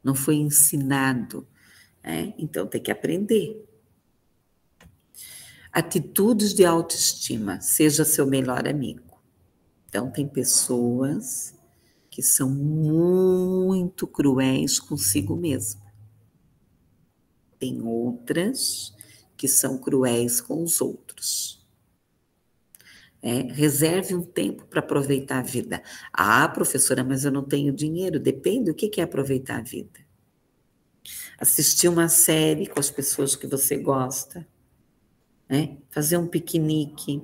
Não foi ensinado, então tem que aprender. Atitudes de autoestima, seja seu melhor amigo. Então, tem pessoas que são muito cruéis consigo mesma. Tem outras que são cruéis com os outros. Reserve um tempo para aproveitar a vida. Professora, mas eu não tenho dinheiro. Depende do que é aproveitar a vida. Assistir uma série com as pessoas que você gosta. Fazer um piquenique.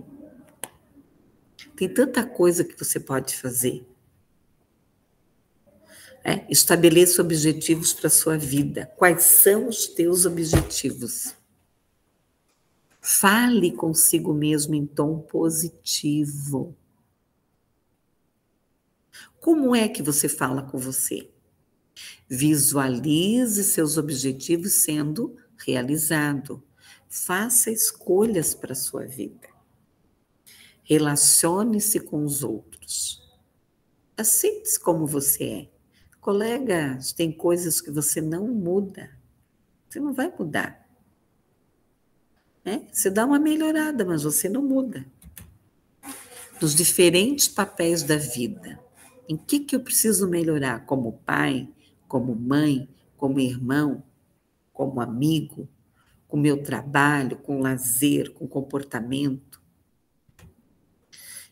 Tem tanta coisa que você pode fazer. Estabeleça objetivos para a sua vida. Quais são os teus objetivos? Fale consigo mesmo em tom positivo. Como é que você fala com você? Visualize seus objetivos sendo realizados. Faça escolhas para a sua vida. Relacione-se com os outros. Aceite-se como você é. Colegas, tem coisas que você não muda. Você não vai mudar. Você dá uma melhorada, mas você não muda. Dos diferentes papéis da vida. Em que eu preciso melhorar? Como pai, como mãe, como irmão, como amigo, com meu trabalho, com lazer, com comportamento.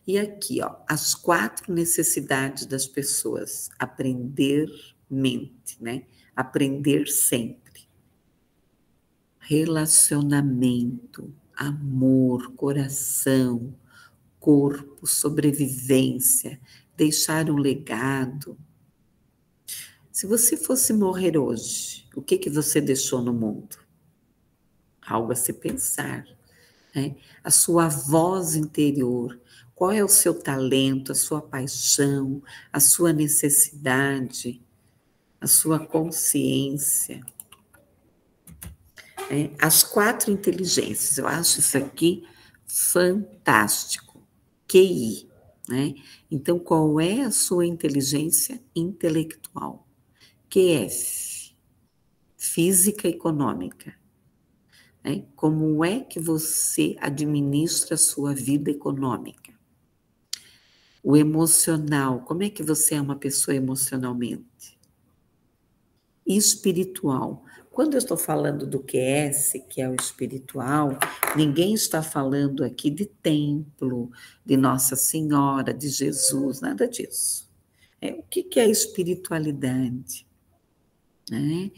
E aqui, ó, as 4 necessidades das pessoas. Aprender mente, né? Aprender sempre. Relacionamento, amor, coração, corpo, sobrevivência, deixar um legado. Se você fosse morrer hoje, o que você deixou no mundo? Algo a se pensar, né? A sua voz interior, qual é o seu talento, a sua paixão, a sua necessidade, a sua consciência. As 4 inteligências, eu acho isso aqui fantástico. QI, né? Então, qual é a sua inteligência intelectual? QF, física econômica. Né? Como é que você administra a sua vida econômica? O emocional, como é que você é uma pessoa emocionalmente? Espiritual. Quando eu estou falando do QS, que é o espiritual, ninguém está falando aqui de templo, de Nossa Senhora, de Jesus, nada disso. O que é espiritualidade? Né?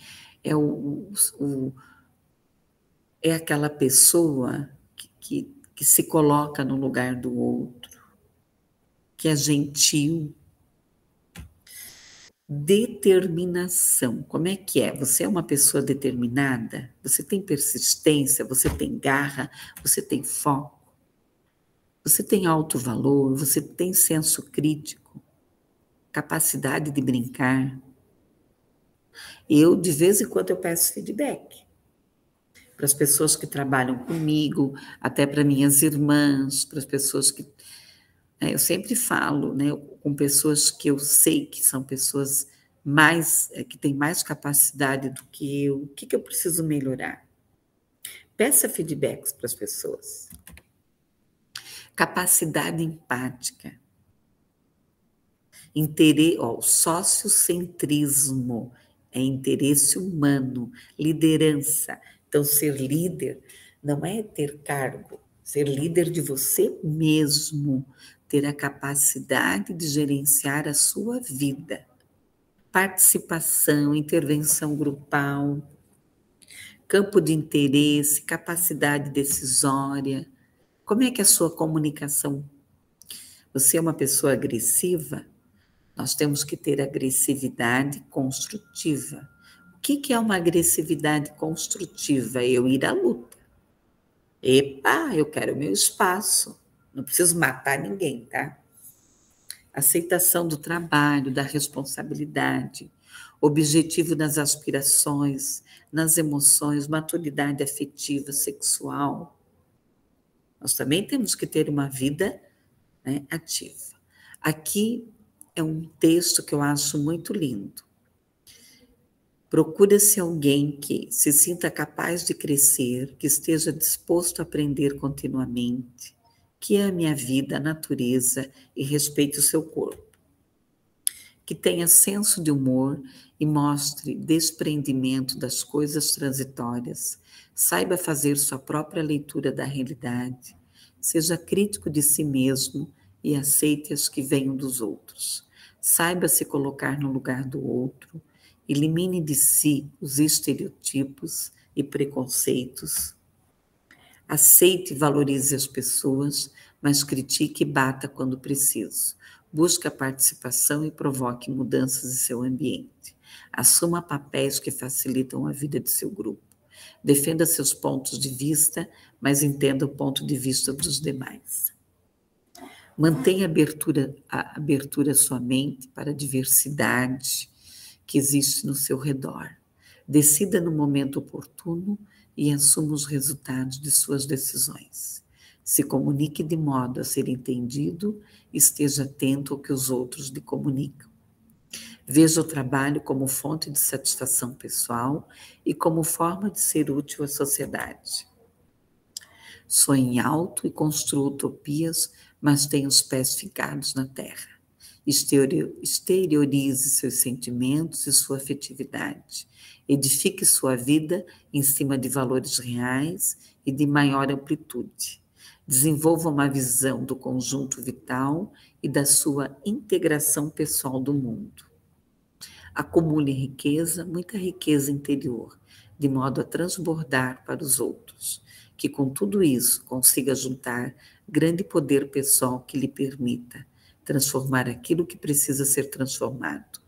É aquela pessoa que se coloca no lugar do outro, que é gentil. Determinação. Como é que é? Você é uma pessoa determinada? Você tem persistência? Você tem garra? Você tem foco? Você tem alto valor? Você tem senso crítico? Capacidade de brincar? Eu, de vez em quando, eu peço feedback para as pessoas que trabalham comigo, até para minhas irmãs, para as pessoas que... Eu sempre falo, né, com pessoas que eu sei que são pessoas que têm mais capacidade do que eu. O que eu preciso melhorar? Peça feedbacks para as pessoas. Capacidade empática. Sociocentrismo é interesse humano, liderança. Então, ser líder não é ter cargo, ser líder de você mesmo, ter a capacidade de gerenciar a sua vida. Participação, intervenção grupal, campo de interesse, capacidade decisória. Como é que é a sua comunicação? Você é uma pessoa agressiva? Nós temos que ter agressividade construtiva. O que é uma agressividade construtiva? Eu ir à luta. Epa, eu quero o meu espaço. Não preciso matar ninguém, tá? Aceitação do trabalho, da responsabilidade, objetivo nas aspirações, nas emoções, maturidade afetiva, sexual. Nós também temos que ter uma vida, né, ativa. Aqui é um texto que eu acho muito lindo. Procura-se alguém que se sinta capaz de crescer, que esteja disposto a aprender continuamente, que ame a vida, a natureza e respeite o seu corpo, que tenha senso de humor e mostre desprendimento das coisas transitórias, saiba fazer sua própria leitura da realidade, seja crítico de si mesmo e aceite as que venham dos outros. Saiba se colocar no lugar do outro, elimine de si os estereotipos e preconceitos. Aceite e valorize as pessoas, mas critique e bata quando preciso. Busque a participação e provoque mudanças em seu ambiente. Assuma papéis que facilitam a vida de seu grupo. Defenda seus pontos de vista, mas entenda o ponto de vista dos demais. Mantenha a abertura sua mente para a diversidade que existe no seu redor. Decida no momento oportuno e assuma os resultados de suas decisões. Se comunique de modo a ser entendido e esteja atento ao que os outros lhe comunicam. Veja o trabalho como fonte de satisfação pessoal e como forma de ser útil à sociedade. Sonhe alto e construa utopias, mas tenha os pés fincados na terra. Exteriorize seus sentimentos e sua afetividade. Edifique sua vida em cima de valores reais e de maior amplitude. Desenvolva uma visão do conjunto vital e da sua integração pessoal do mundo. Acumule riqueza, muita riqueza interior, de modo a transbordar para os outros, que com tudo isso consiga juntar grande poder pessoal que lhe permita transformar aquilo que precisa ser transformado.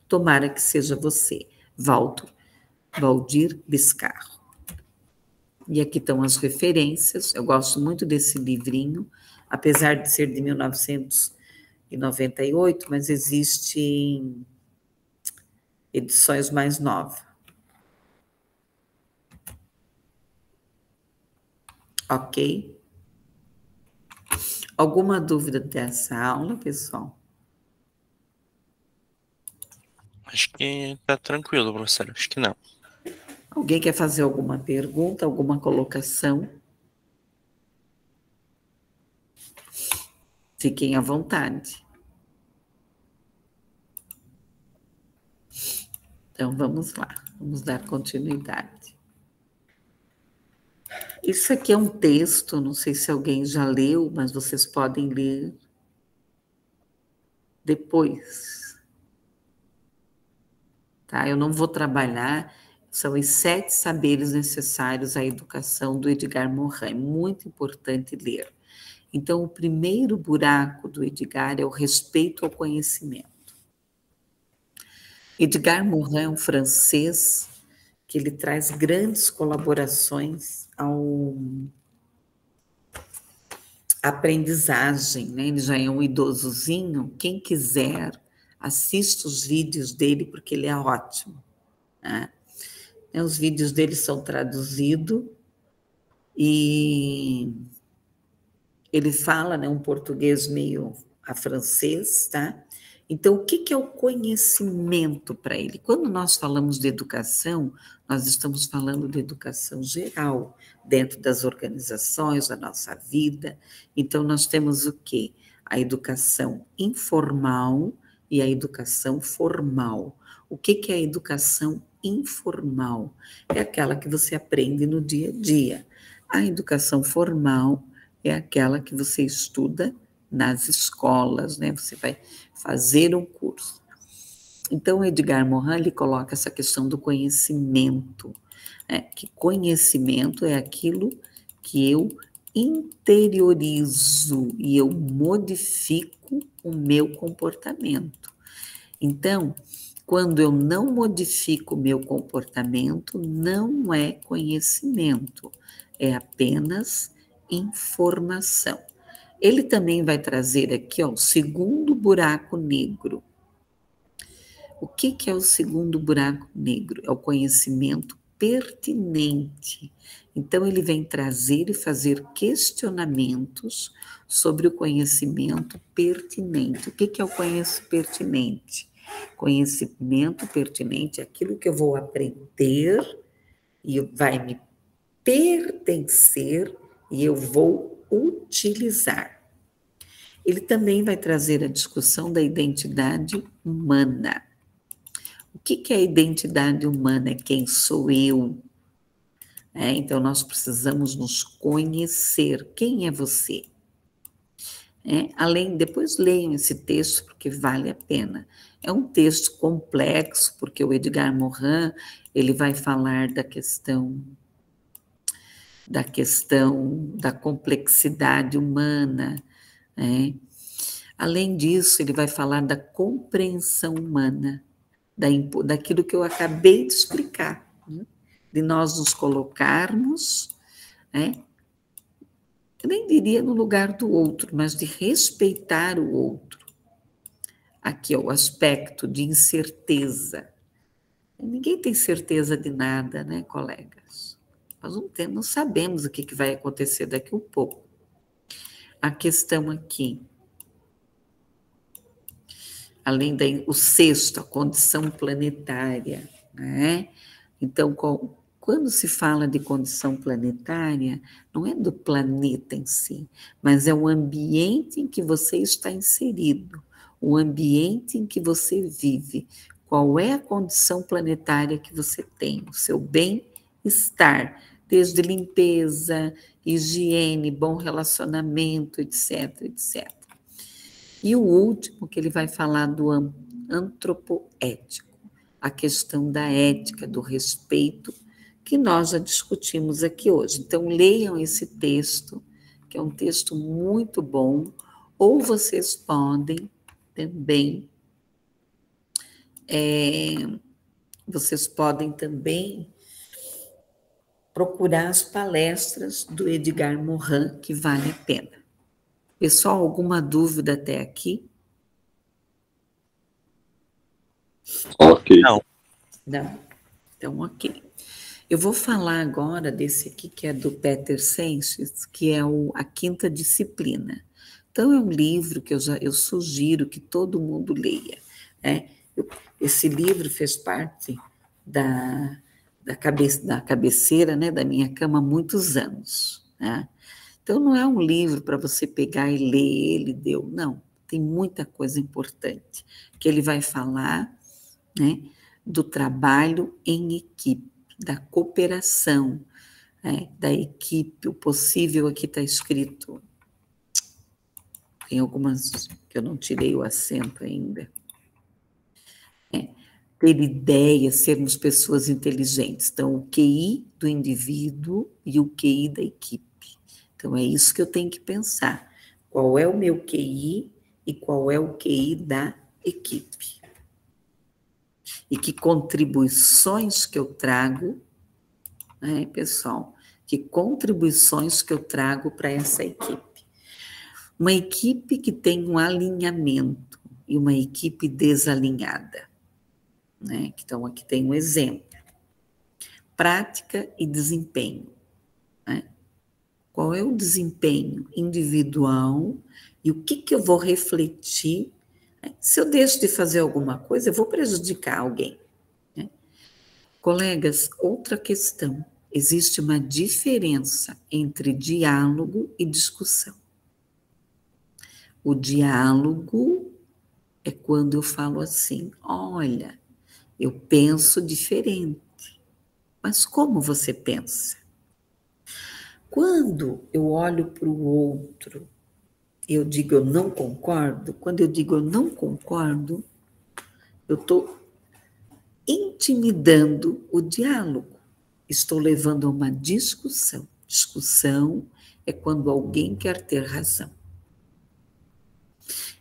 Tomara que seja você, Valdir Biscarro. E aqui estão as referências. Eu gosto muito desse livrinho, apesar de ser de 1998, mas existem edições mais novas. Ok? Alguma dúvida dessa aula, pessoal? Acho que tá tranquilo, professor. Acho que não. Alguém quer fazer alguma pergunta, alguma colocação? Fiquem à vontade. Então, vamos lá. Vamos dar continuidade. Isso aqui é um texto, não sei se alguém já leu, mas vocês podem ler depois. Tá? Eu não vou trabalhar, são os 7 saberes necessários à educação do Edgar Morin. É muito importante ler. Então, o primeiro buraco do Edgar é o respeito ao conhecimento. Edgar Morin é um francês que ele traz grandes colaborações ao aprendizagem, né? Ele já é um idosozinho. Quem quiser, assista os vídeos dele, porque ele é ótimo, né? Os vídeos dele são traduzidos e ele fala, né, um português meio a francês, tá? Então, o que é o conhecimento para ele? Quando nós falamos de educação, nós estamos falando de educação geral, dentro das organizações, da nossa vida. Então, nós temos o quê? A educação informal e a educação formal. O que é a educação informal? É aquela que você aprende no dia a dia. A educação formal é aquela que você estuda nas escolas, né? Você vai fazer um curso. Então, Edgar Morin, ele coloca essa questão do conhecimento, né? Que conhecimento é aquilo que eu interiorizo e eu modifico o meu comportamento. Então, quando eu não modifico o meu comportamento, não é conhecimento, é apenas informação. Ele também vai trazer aqui, ó, o segundo buraco negro. O que é o segundo buraco negro? É o conhecimento pertinente. Então, ele vem trazer e fazer questionamentos sobre o conhecimento pertinente. O que é o conhecimento pertinente? Conhecimento pertinente é aquilo que eu vou aprender e vai me pertencer e eu vou utilizar. Ele também vai trazer a discussão da identidade humana. O que é a identidade humana? É quem sou eu? Então, nós precisamos nos conhecer. Quem é você? Depois leiam esse texto, porque vale a pena. É um texto complexo, porque o Edgar Morin, ele vai falar da questão da complexidade humana, né? Além disso, ele vai falar da compreensão humana, daquilo que eu acabei de explicar, né? De nós nos colocarmos, né? Eu nem diria no lugar do outro, mas de respeitar o outro. Aqui, ó, o aspecto de incerteza. Ninguém tem certeza de nada, né, colegas? Nós não sabemos o que vai acontecer daqui a um pouco. A questão aqui, além o sexto, a condição planetária, né? Então, quando se fala de condição planetária, não é do planeta em si, mas é o ambiente em que você está inserido, o ambiente em que você vive. Qual é a condição planetária que você tem? O seu bem-estar, desde limpeza, higiene, bom relacionamento, etc, etc. E o último que ele vai falar do antropoético, a questão da ética, do respeito, que nós já discutimos aqui hoje. Então, leiam esse texto, que é um texto muito bom, ou vocês podem também, procurar as palestras do Edgar Morin, que vale a pena. Pessoal, alguma dúvida até aqui? Ok. Não? Então, ok. Eu vou falar agora desse aqui, que é do Peter Seixas, que é a Quinta Disciplina. Então, é um livro que eu sugiro que todo mundo leia, né? Esse livro fez parte da cabeceira, né, da minha cama há muitos anos, né? Então, não é um livro para você pegar e ler ele, deu. Não, tem muita coisa importante que ele vai falar, né, do trabalho em equipe, da cooperação, né, da equipe. O possível aqui está escrito, tem algumas que eu não tirei o acento ainda. Ter ideias, sermos pessoas inteligentes. Então, o QI do indivíduo e o QI da equipe. Então, é isso que eu tenho que pensar. Qual é o meu QI e qual é o QI da equipe? E que contribuições que eu trago, né, pessoal? Que contribuições que eu trago para essa equipe? Uma equipe que tem um alinhamento e uma equipe desalinhada, né? Então, aqui tem um exemplo. Prática e desempenho, né? Qual é o desempenho individual e o que eu vou refletir? Né? Se eu deixo de fazer alguma coisa, eu vou prejudicar alguém, né? Colegas, outra questão. Existe uma diferença entre diálogo e discussão. O diálogo é quando eu falo assim, olha, eu penso diferente. Mas como você pensa? Quando eu olho para o outro, eu digo eu não concordo. Quando eu digo eu não concordo, eu estou intimidando o diálogo. Estou levando a uma discussão. Discussão é quando alguém quer ter razão.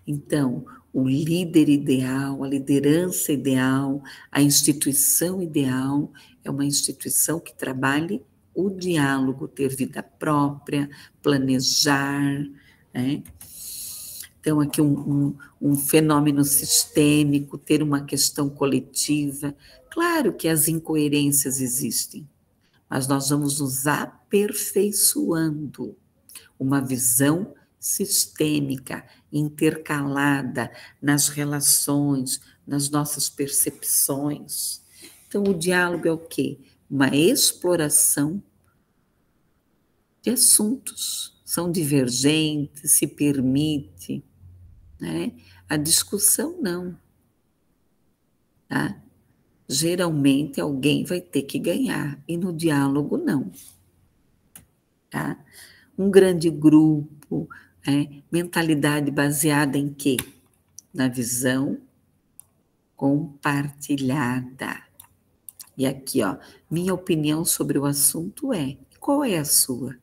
Então, o líder ideal, a liderança ideal, a instituição ideal é uma instituição que trabalhe o diálogo, ter vida própria, planejar, né? Então, aqui um fenômeno sistêmico, ter uma questão coletiva. Claro que as incoerências existem, mas nós vamos nos aperfeiçoando. Uma visão sistêmica, intercalada nas relações, nas nossas percepções. Então, o diálogo é o quê? Uma exploração de assuntos. São divergentes, se permite, né? A discussão não. Tá? Geralmente, alguém vai ter que ganhar, e no diálogo não. Tá? Um grande grupo, mentalidade baseada em quê? Na visão compartilhada. E aqui, ó, minha opinião sobre o assunto é, qual é a sua?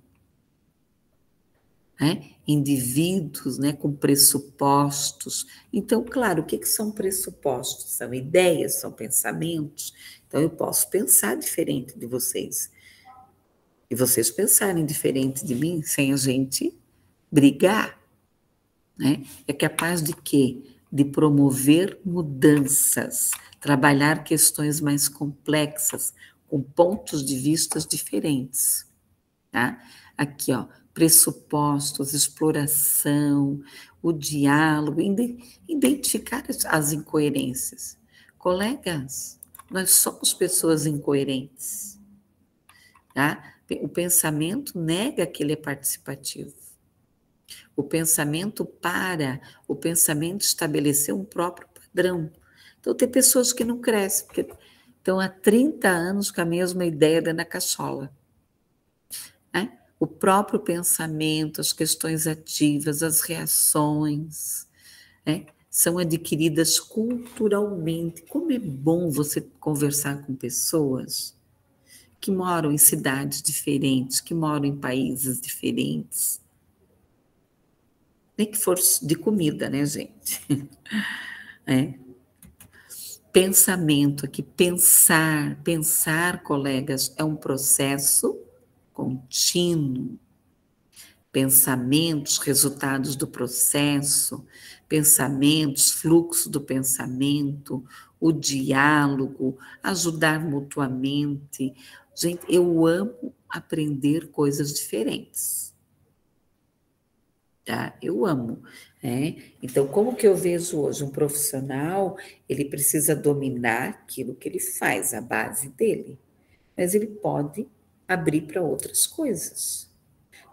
Indivíduos, com pressupostos. Então, claro, o que são pressupostos? São ideias, são pensamentos. Então, eu posso pensar diferente de vocês. E vocês pensarem diferente de mim, sem a gente brigar, né? É capaz de quê? De promover mudanças, trabalhar questões mais complexas, com pontos de vista diferentes, tá? Aqui, ó, pressupostos, exploração, o diálogo, identificar as incoerências. Colegas, nós somos pessoas incoerentes, tá? O pensamento nega que ele é participativo. O pensamento estabeleceu um próprio padrão. Então, tem pessoas que não crescem, porque estão há 30 anos com a mesma ideia dentro da cachola. O próprio pensamento, as questões ativas, as reações, são adquiridas culturalmente. Como é bom você conversar com pessoas que moram em cidades diferentes, que moram em países diferentes. Nem que for de comida, né, gente? Pensamento aqui, pensar, colegas, é um processo contínuo. Pensamentos, resultados do processo, pensamentos, fluxo do pensamento, o diálogo, ajudar mutuamente. Gente, eu amo aprender coisas diferentes. Tá? Eu amo. Então, como que eu vejo hoje? Um profissional, ele precisa dominar aquilo que ele faz, a base dele. Mas ele pode abrir para outras coisas.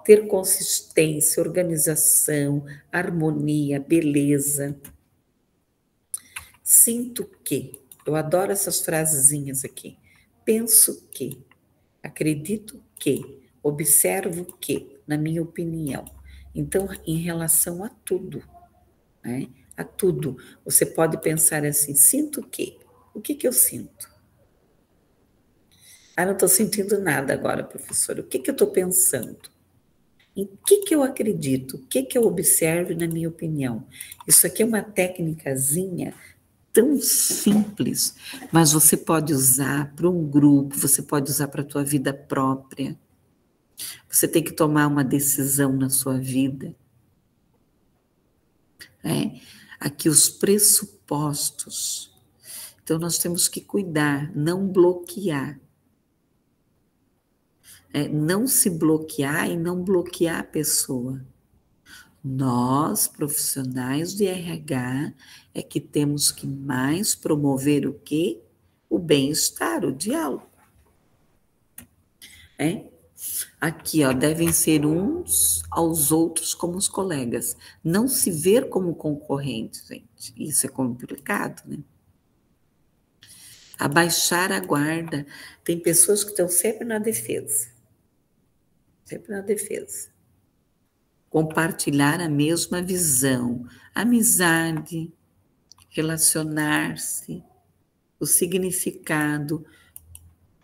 Ter consistência, organização, harmonia, beleza. Sinto que, eu adoro essas frasezinhas aqui. Penso que, acredito que, observo que, na minha opinião. Então, em relação a tudo, a tudo, você pode pensar assim, sinto que, o que eu sinto? Não estou sentindo nada agora, professora, o que eu estou pensando? Em que eu acredito? O que eu observo, na minha opinião? Isso aqui é uma técnicazinha tão simples, mas você pode usar para um grupo, você pode usar para a tua vida própria. Você tem que tomar uma decisão na sua vida. Aqui os pressupostos. Então, nós temos que cuidar, não bloquear. Não se bloquear e não bloquear a pessoa. Nós, profissionais de RH, é que temos que mais promover o quê? O bem-estar, o diálogo. Aqui, devem ser uns aos outros como os colegas. Não se ver como concorrentes, gente. Isso é complicado, né? Abaixar a guarda. Tem pessoas que estão sempre na defesa. Sempre na defesa. Compartilhar a mesma visão. Amizade, relacionar-se, o significado.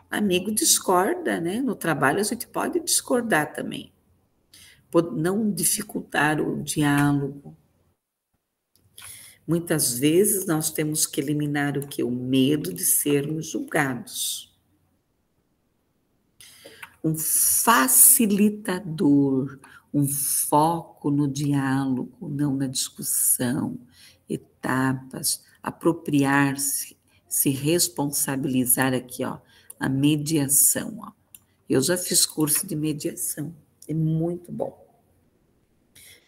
Amigo discorda, né? No trabalho a gente pode discordar também. Não dificultar o diálogo. Muitas vezes nós temos que eliminar o quê? O medo de sermos julgados. Um facilitador, um foco no diálogo, não na discussão, etapas, apropriar-se, se responsabilizar aqui, a mediação. Eu já fiz curso de mediação, é muito bom.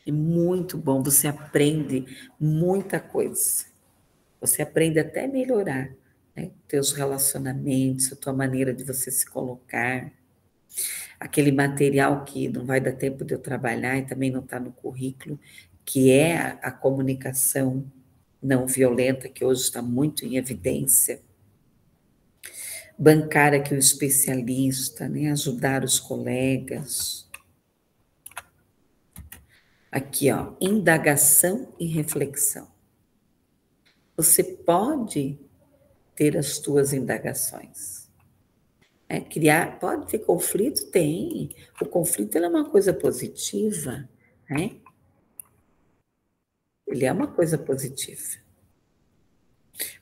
É muito bom, você aprende muita coisa. Você aprende até melhorar, teus relacionamentos, a tua maneira de você se colocar. Aquele material que não vai dar tempo de eu trabalhar e também não está no currículo, que é a comunicação não violenta, que hoje está muito em evidência. Bancar aqui o especialista, ajudar os colegas. Aqui, indagação e reflexão. Você pode ter as tuas indagações. Pode ter conflito? Tem. O conflito é uma coisa positiva, Ele é uma coisa positiva.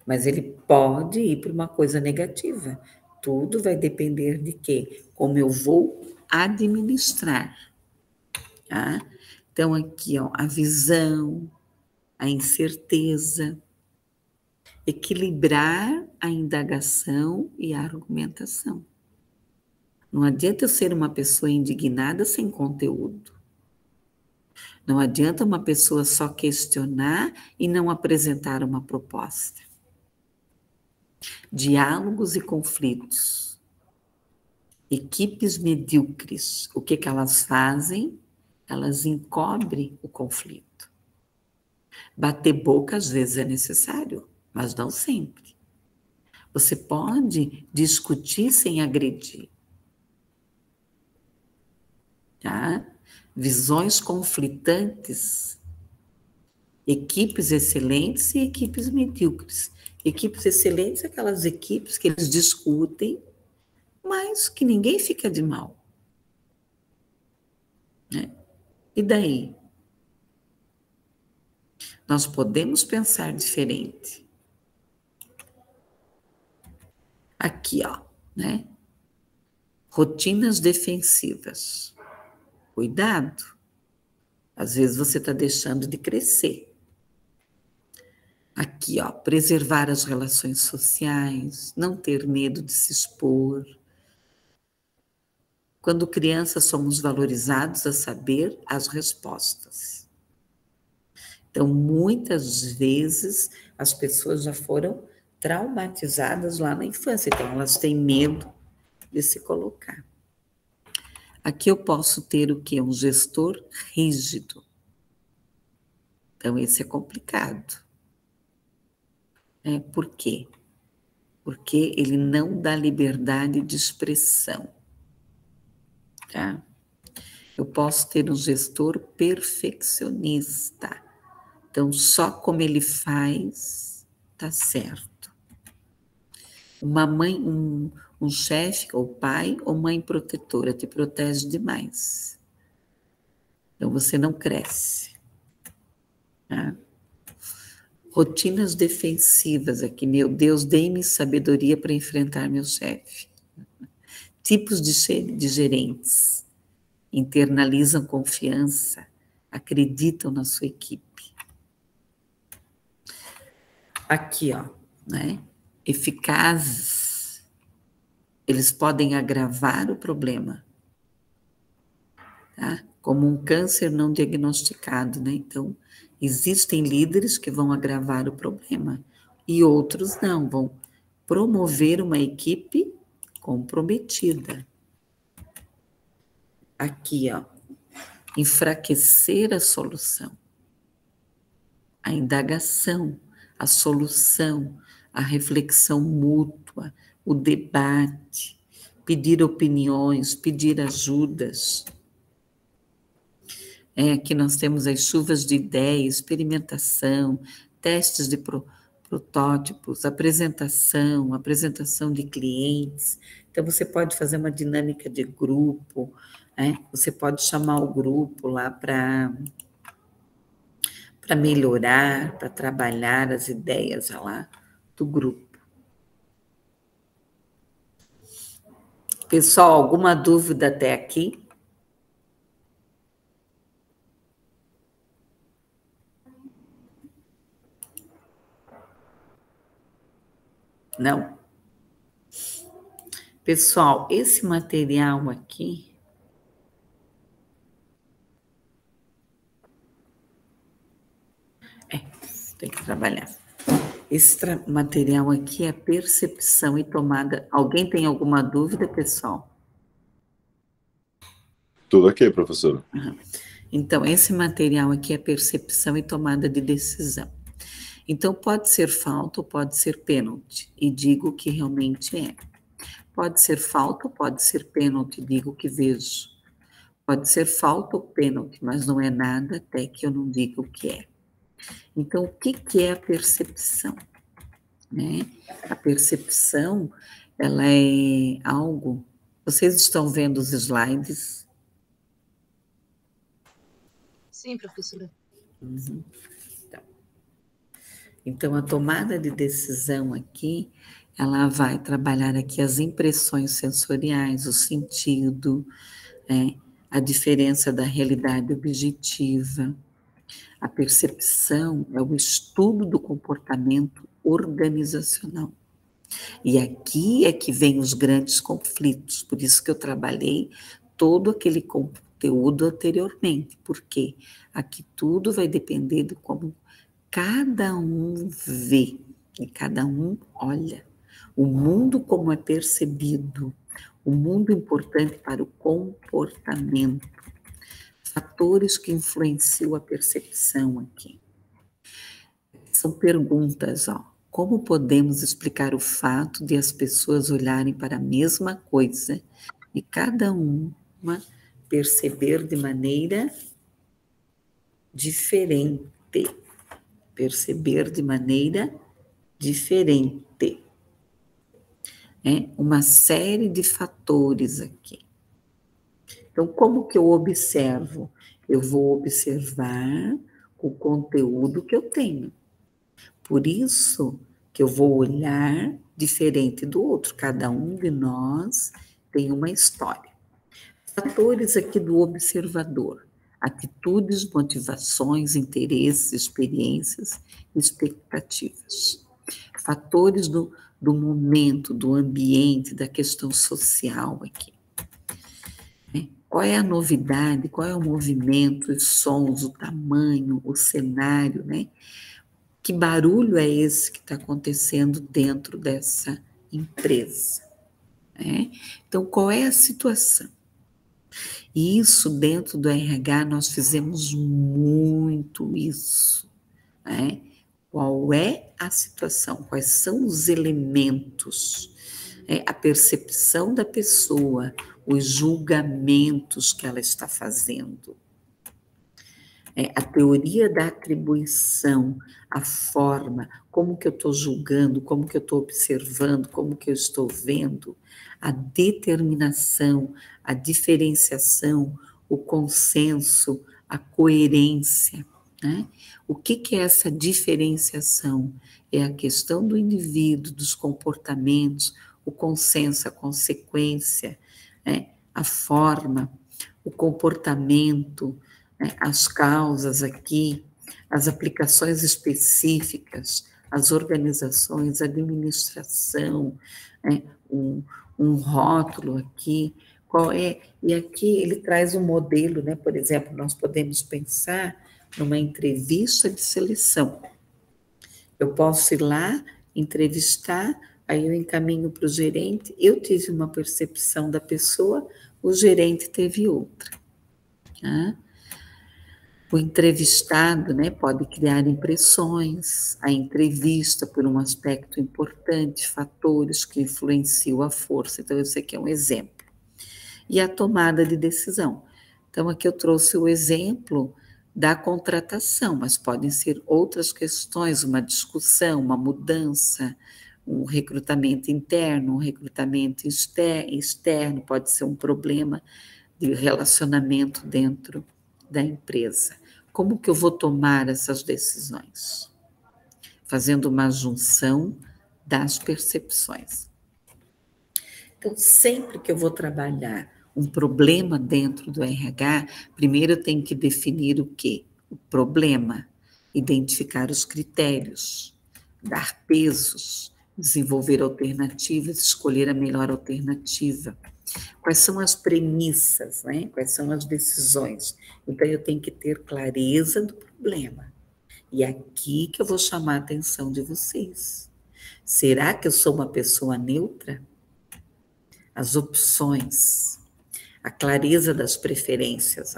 Mas ele pode ir para uma coisa negativa. Tudo vai depender de quê? Como eu vou administrar. Tá? Então, aqui, a visão, a incerteza, equilibrar a indagação e a argumentação. Não adianta eu ser uma pessoa indignada sem conteúdo. Não adianta uma pessoa só questionar e não apresentar uma proposta. Diálogos e conflitos. Equipes medíocres, o que elas fazem? Elas encobrem o conflito. Bater boca às vezes é necessário, mas não sempre. Você pode discutir sem agredir. tá? Visões conflitantes, equipes excelentes e equipes medíocres. Equipes excelentes, aquelas equipes que eles discutem, mas que ninguém fica de mal, né? E daí? Nós podemos pensar diferente. Aqui, ó, né? Rotinas defensivas. Cuidado. Às vezes você está deixando de crescer. Aqui, ó, preservar as relações sociais, não ter medo de se expor. Quando crianças, somos valorizados a saber as respostas. Então, muitas vezes, as pessoas já foram traumatizadas lá na infância, então elas têm medo de se colocar. Aqui eu posso ter o quê? Um gestor rígido. Então, esse é complicado. Por quê? Porque ele não dá liberdade de expressão. Tá? Eu posso ter um gestor perfeccionista. Então, só como ele faz, tá certo. Uma mãe, um chefe, ou pai, ou mãe protetora, te protege demais. Então, você não cresce. Tá? Rotinas defensivas aqui. Meu Deus, dê-me sabedoria para enfrentar meu chefe. Tipos de gerentes. Internalizam confiança, acreditam na sua equipe. Aqui, ó, né? Eficazes. Eles podem agravar o problema, tá? Como um câncer não diagnosticado, né? Então, existem líderes que vão agravar o problema e outros não, vão promover uma equipe comprometida. Aqui, ó, enfraquecer a solução, a indagação, a solução, a reflexão mútua, o debate, pedir opiniões, pedir ajudas. Aqui nós temos as chuvas de ideias, experimentação, testes de protótipos, apresentação de clientes. Então, você pode fazer uma dinâmica de grupo, né? Você pode chamar o grupo lá para melhorar, para trabalhar as ideias lá do grupo. Pessoal, alguma dúvida até aqui? Não? Pessoal, esse material aqui tem que trabalhar. Esse material aqui é percepção e tomada. Alguém tem alguma dúvida, pessoal? Tudo ok, professora. Então, esse material aqui é percepção e tomada de decisão. Então, pode ser falta ou pode ser pênalti, e digo o que realmente é. Pode ser falta ou pode ser pênalti, digo o que vejo. Pode ser falta ou pênalti, mas não é nada até que eu não diga o que é. Então, o que é a percepção? Né? A percepção, ela é algo... Vocês estão vendo os slides? Sim, professora. Uhum. Então, a tomada de decisão aqui, ela vai trabalhar aqui as impressões sensoriais, o sentido, né? A diferença da realidade objetiva. A percepção é o estudo do comportamento organizacional. E aqui é que vem os grandes conflitos, por isso que eu trabalhei todo aquele conteúdo anteriormente, porque aqui tudo vai depender de como cada um vê e cada um olha. O mundo como é percebido, o mundo importante para o comportamento, fatores que influenciam a percepção aqui. São perguntas, ó. Como podemos explicar o fato de as pessoas olharem para a mesma coisa e cada uma perceber de maneira diferente. Perceber de maneira diferente. Uma série de fatores aqui. Então, como que eu observo? Eu vou observar o conteúdo que eu tenho. Por isso que eu vou olhar diferente do outro. Cada um de nós tem uma história. Fatores aqui do observador. Atitudes, motivações, interesses, experiências, expectativas. Fatores do momento, do ambiente, da questão social aqui. Qual é a novidade, qual é o movimento, os sons, o tamanho, o cenário, né? Que barulho é esse que está acontecendo dentro dessa empresa? Então, qual é a situação? E isso, dentro do RH, nós fizemos muito isso. Qual é a situação? Quais são os elementos? A percepção da pessoa, os julgamentos que ela está fazendo. A teoria da atribuição, a forma, como que eu estou julgando, como que eu estou observando, como que eu estou vendo, a determinação, a diferenciação, o consenso, a coerência. O que é essa diferenciação? É a questão do indivíduo, dos comportamentos, o consenso, a consequência, a forma, o comportamento, as causas aqui, as aplicações específicas, as organizações, a administração, um rótulo aqui, qual é? E aqui ele traz um modelo, por exemplo, nós podemos pensar numa entrevista de seleção. Eu posso ir lá, entrevistar, aí eu encaminho para o gerente, eu tive uma percepção da pessoa, o gerente teve outra. O entrevistado, pode criar impressões, a entrevista por um aspecto importante, fatores que influenciam a força. Então, esse aqui é um exemplo. E a tomada de decisão. Então, aqui eu trouxe o exemplo da contratação, mas podem ser outras questões, uma discussão, uma mudança, um recrutamento interno, um recrutamento externo, pode ser um problema de relacionamento dentro da empresa. Como que eu vou tomar essas decisões? Fazendo uma junção das percepções. Então, sempre que eu vou trabalhar um problema dentro do RH, primeiro eu tenho que definir o quê? O problema, identificar os critérios, dar pesos, desenvolver alternativas, escolher a melhor alternativa. Quais são as premissas, Quais são as decisões? Então, eu tenho que ter clareza do problema. E é aqui que eu vou chamar a atenção de vocês. Será que eu sou uma pessoa neutra? As opções, a clareza das preferências,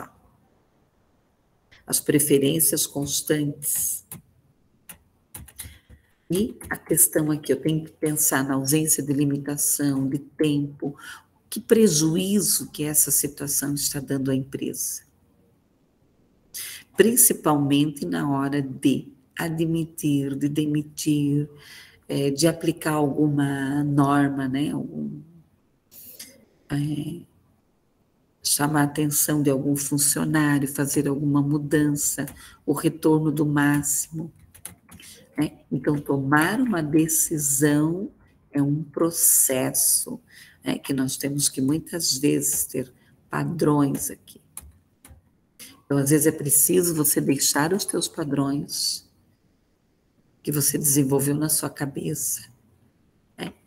as preferências constantes. E a questão aqui, eu tenho que pensar na ausência de limitação, de tempo, que prejuízo que essa situação está dando à empresa. Principalmente na hora de admitir, de demitir, de aplicar alguma norma, chamar a atenção de algum funcionário, fazer alguma mudança, o retorno do máximo. Então, tomar uma decisão é um processo, que nós temos que muitas vezes ter padrões aqui. Então, às vezes é preciso você deixar os teus padrões que você desenvolveu na sua cabeça,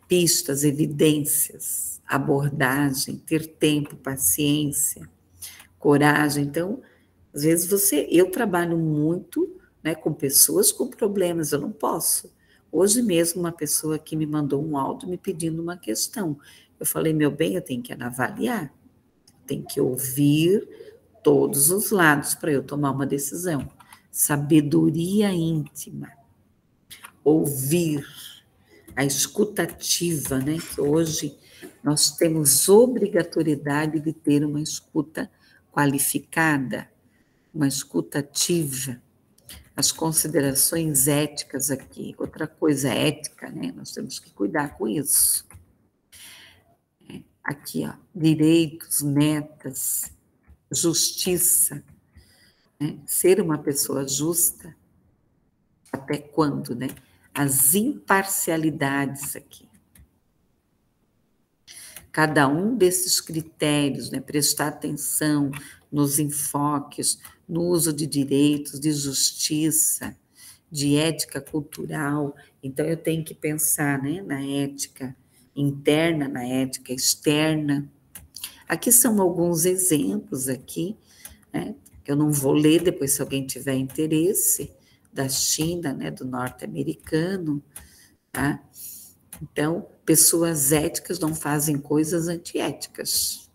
pistas, evidências, abordagem, ter tempo, paciência, coragem. Então, às vezes eu trabalho muito, com pessoas com problemas, eu não posso. Hoje mesmo uma pessoa que me mandou um áudio me pedindo uma questão. Eu falei, meu bem, eu tenho que avaliar, tenho que ouvir todos os lados para eu tomar uma decisão. Sabedoria íntima, ouvir, a escutativa, que hoje nós temos obrigatoriedade de ter uma escuta qualificada, uma escuta ativa, as considerações éticas aqui. Outra coisa ética, né? Nós temos que cuidar com isso. Aqui, ó, direitos, metas, justiça, né? Ser uma pessoa justa, até quando, né? As imparcialidades aqui. Cada um desses critérios, né? Prestar atenção nos enfoques, no uso de direitos, de justiça, de ética cultural. Então, eu tenho que pensar, né, na ética interna, na ética externa. Aqui são alguns exemplos aqui, né, que eu não vou ler, depois se alguém tiver interesse, da China, né, do norte-americano, tá? Então, pessoas éticas não fazem coisas antiéticas,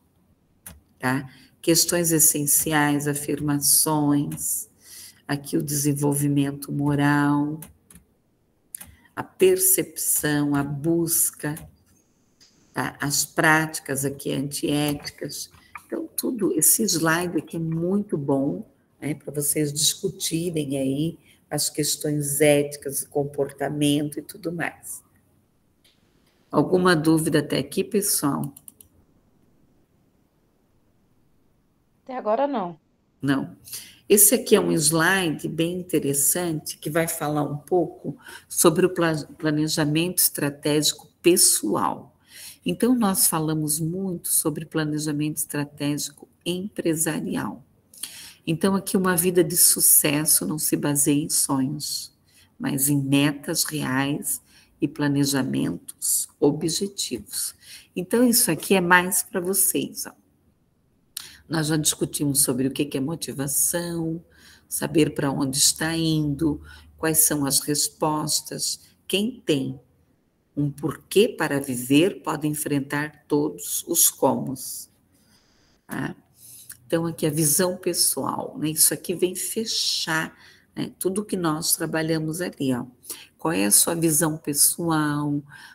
tá? Questões essenciais, afirmações, aqui o desenvolvimento moral, a percepção, a busca, tá? As práticas aqui antiéticas. Então, tudo, esse slide aqui é muito bom, né, para vocês discutirem aí as questões éticas, comportamento e tudo mais. Alguma dúvida até aqui, pessoal? Até agora não. Não. Esse aqui é um slide bem interessante que vai falar um pouco sobre o planejamento estratégico pessoal. Então, nós falamos muito sobre planejamento estratégico empresarial. Então, aqui uma vida de sucesso não se baseia em sonhos, mas em metas reais e planejamentos objetivos. Então, isso aqui é mais para vocês, ó. Nós já discutimos sobre o que é motivação, saber para onde está indo, quais são as respostas. Quem tem um porquê para viver pode enfrentar todos os comos. Tá? Então, aqui a visão pessoal, né? Isso aqui vem fechar, né, tudo que nós trabalhamos ali, ó. Qual é a sua visão pessoal,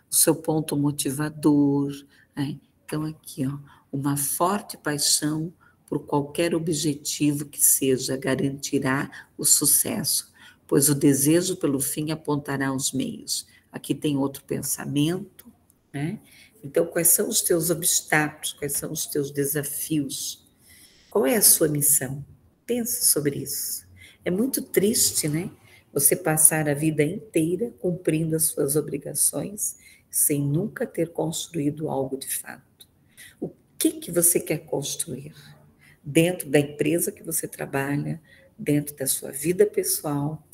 o seu ponto motivador, né? Então, aqui, ó, uma forte paixão por qualquer objetivo que seja garantirá o sucesso, pois o desejo pelo fim apontará os meios. Aqui tem outro pensamento, né? Então, quais são os teus obstáculos, quais são os teus desafios? Qual é a sua missão? Pense sobre isso. É muito triste, né? Você passar a vida inteira cumprindo as suas obrigações sem nunca ter construído algo de fato. O que você quer construir? Dentro da empresa que você trabalha, dentro da sua vida pessoal,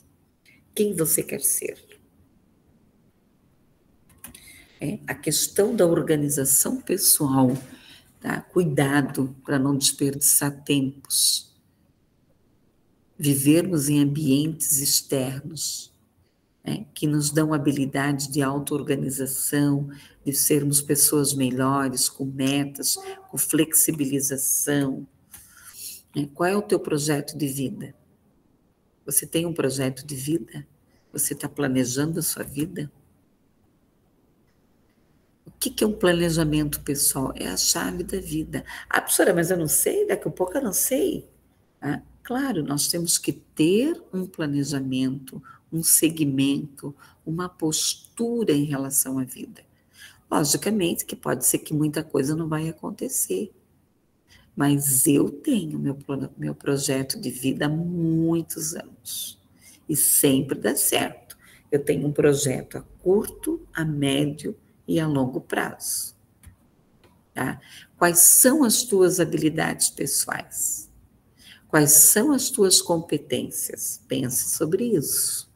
quem você quer ser? A questão da organização pessoal, tá? Cuidado para não desperdiçar tempos. Vivermos em ambientes externos, né, que nos dão habilidade de auto-organização, de sermos pessoas melhores, com metas, com flexibilização. Qual é o teu projeto de vida? Você tem um projeto de vida? Você está planejando a sua vida? O que é um planejamento pessoal? É a chave da vida. Ah, professora, mas eu não sei, daqui a pouco eu não sei. Claro, nós temos que ter um planejamento, um segmento, uma postura em relação à vida. Logicamente que pode ser que muita coisa não vai acontecer, mas eu tenho meu projeto de vida há muitos anos e sempre dá certo. Eu tenho um projeto a curto, a médio e a longo prazo. Tá? Quais são as tuas habilidades pessoais? Quais são as tuas competências? Pense sobre isso.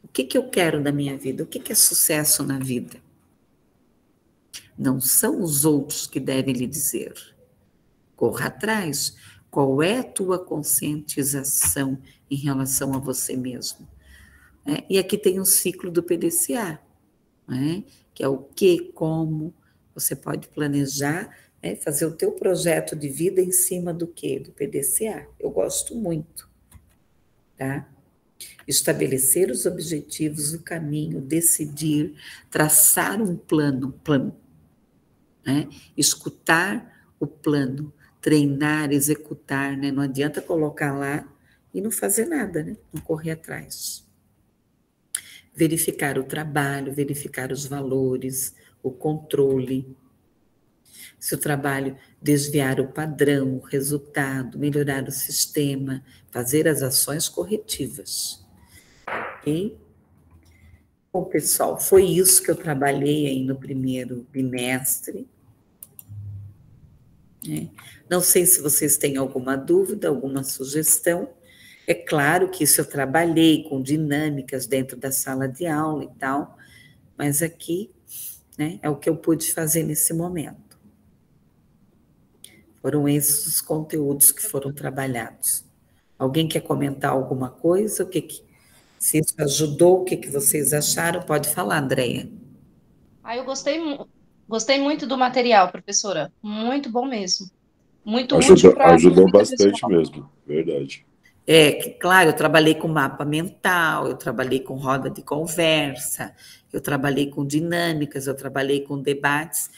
O que eu quero da minha vida? O que é sucesso na vida? Não são os outros que devem lhe dizer. Corra atrás. Qual é a tua conscientização em relação a você mesmo? E aqui tem o ciclo do PDCA, que é o que, como. Você pode planejar, fazer o teu projeto de vida em cima do quê? Do PDCA. Eu gosto muito, tá? Estabelecer os objetivos, o caminho, decidir, traçar um plano, escutar o plano, treinar, executar, né? Não adianta colocar lá e não fazer nada, né? Não correr atrás. Verificar o trabalho, verificar os valores, o controle. Se o trabalho desviar o padrão, o resultado, melhorar o sistema, fazer as ações corretivas. Ok? Bom, pessoal, foi isso que eu trabalhei aí no primeiro bimestre. Não sei se vocês têm alguma dúvida, alguma sugestão. É claro que isso eu trabalhei com dinâmicas dentro da sala de aula e tal, mas aqui, né, é o que eu pude fazer nesse momento. Foram esses os conteúdos que foram trabalhados. Alguém quer comentar alguma coisa? Se isso ajudou, o que vocês acharam? Pode falar, Andréia. Eu gostei muito do material, professora. Muito bom mesmo. Muito útil para Ajudou bastante mesmo, verdade. Claro, eu trabalhei com mapa mental, eu trabalhei com roda de conversa, eu trabalhei com dinâmicas, eu trabalhei com debates.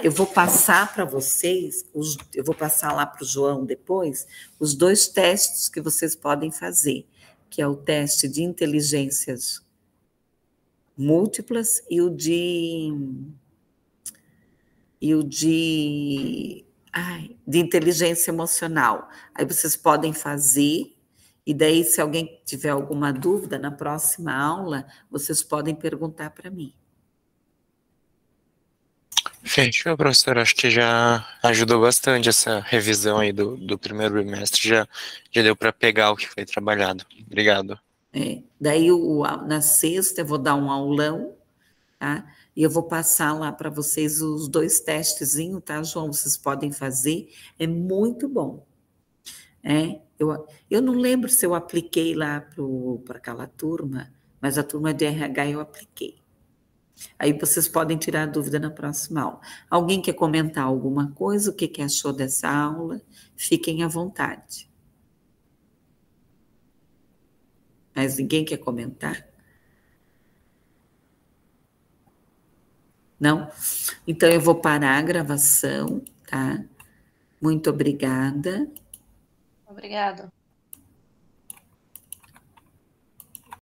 Eu vou passar para vocês, eu vou passar lá para o João depois, os 2 testes que vocês podem fazer, que é o teste de inteligências múltiplas e o de inteligência emocional. Aí vocês podem fazer, e daí, se alguém tiver alguma dúvida, na próxima aula, vocês podem perguntar para mim. Fechou, professor. Acho que já ajudou bastante essa revisão aí do primeiro bimestre. Já deu para pegar o que foi trabalhado. Obrigado. Daí, na sexta, eu vou dar um aulão, tá? E eu vou passar lá para vocês os 2 testezinhos, tá, João? Vocês podem fazer, é muito bom. Eu não lembro se eu apliquei lá para aquela turma, mas a turma de RH eu apliquei. Aí vocês podem tirar dúvida na próxima aula. Alguém quer comentar alguma coisa? O que achou dessa aula? Fiquem à vontade. Mas ninguém quer comentar? Não? Então eu vou parar a gravação, tá? Muito obrigada. Obrigada.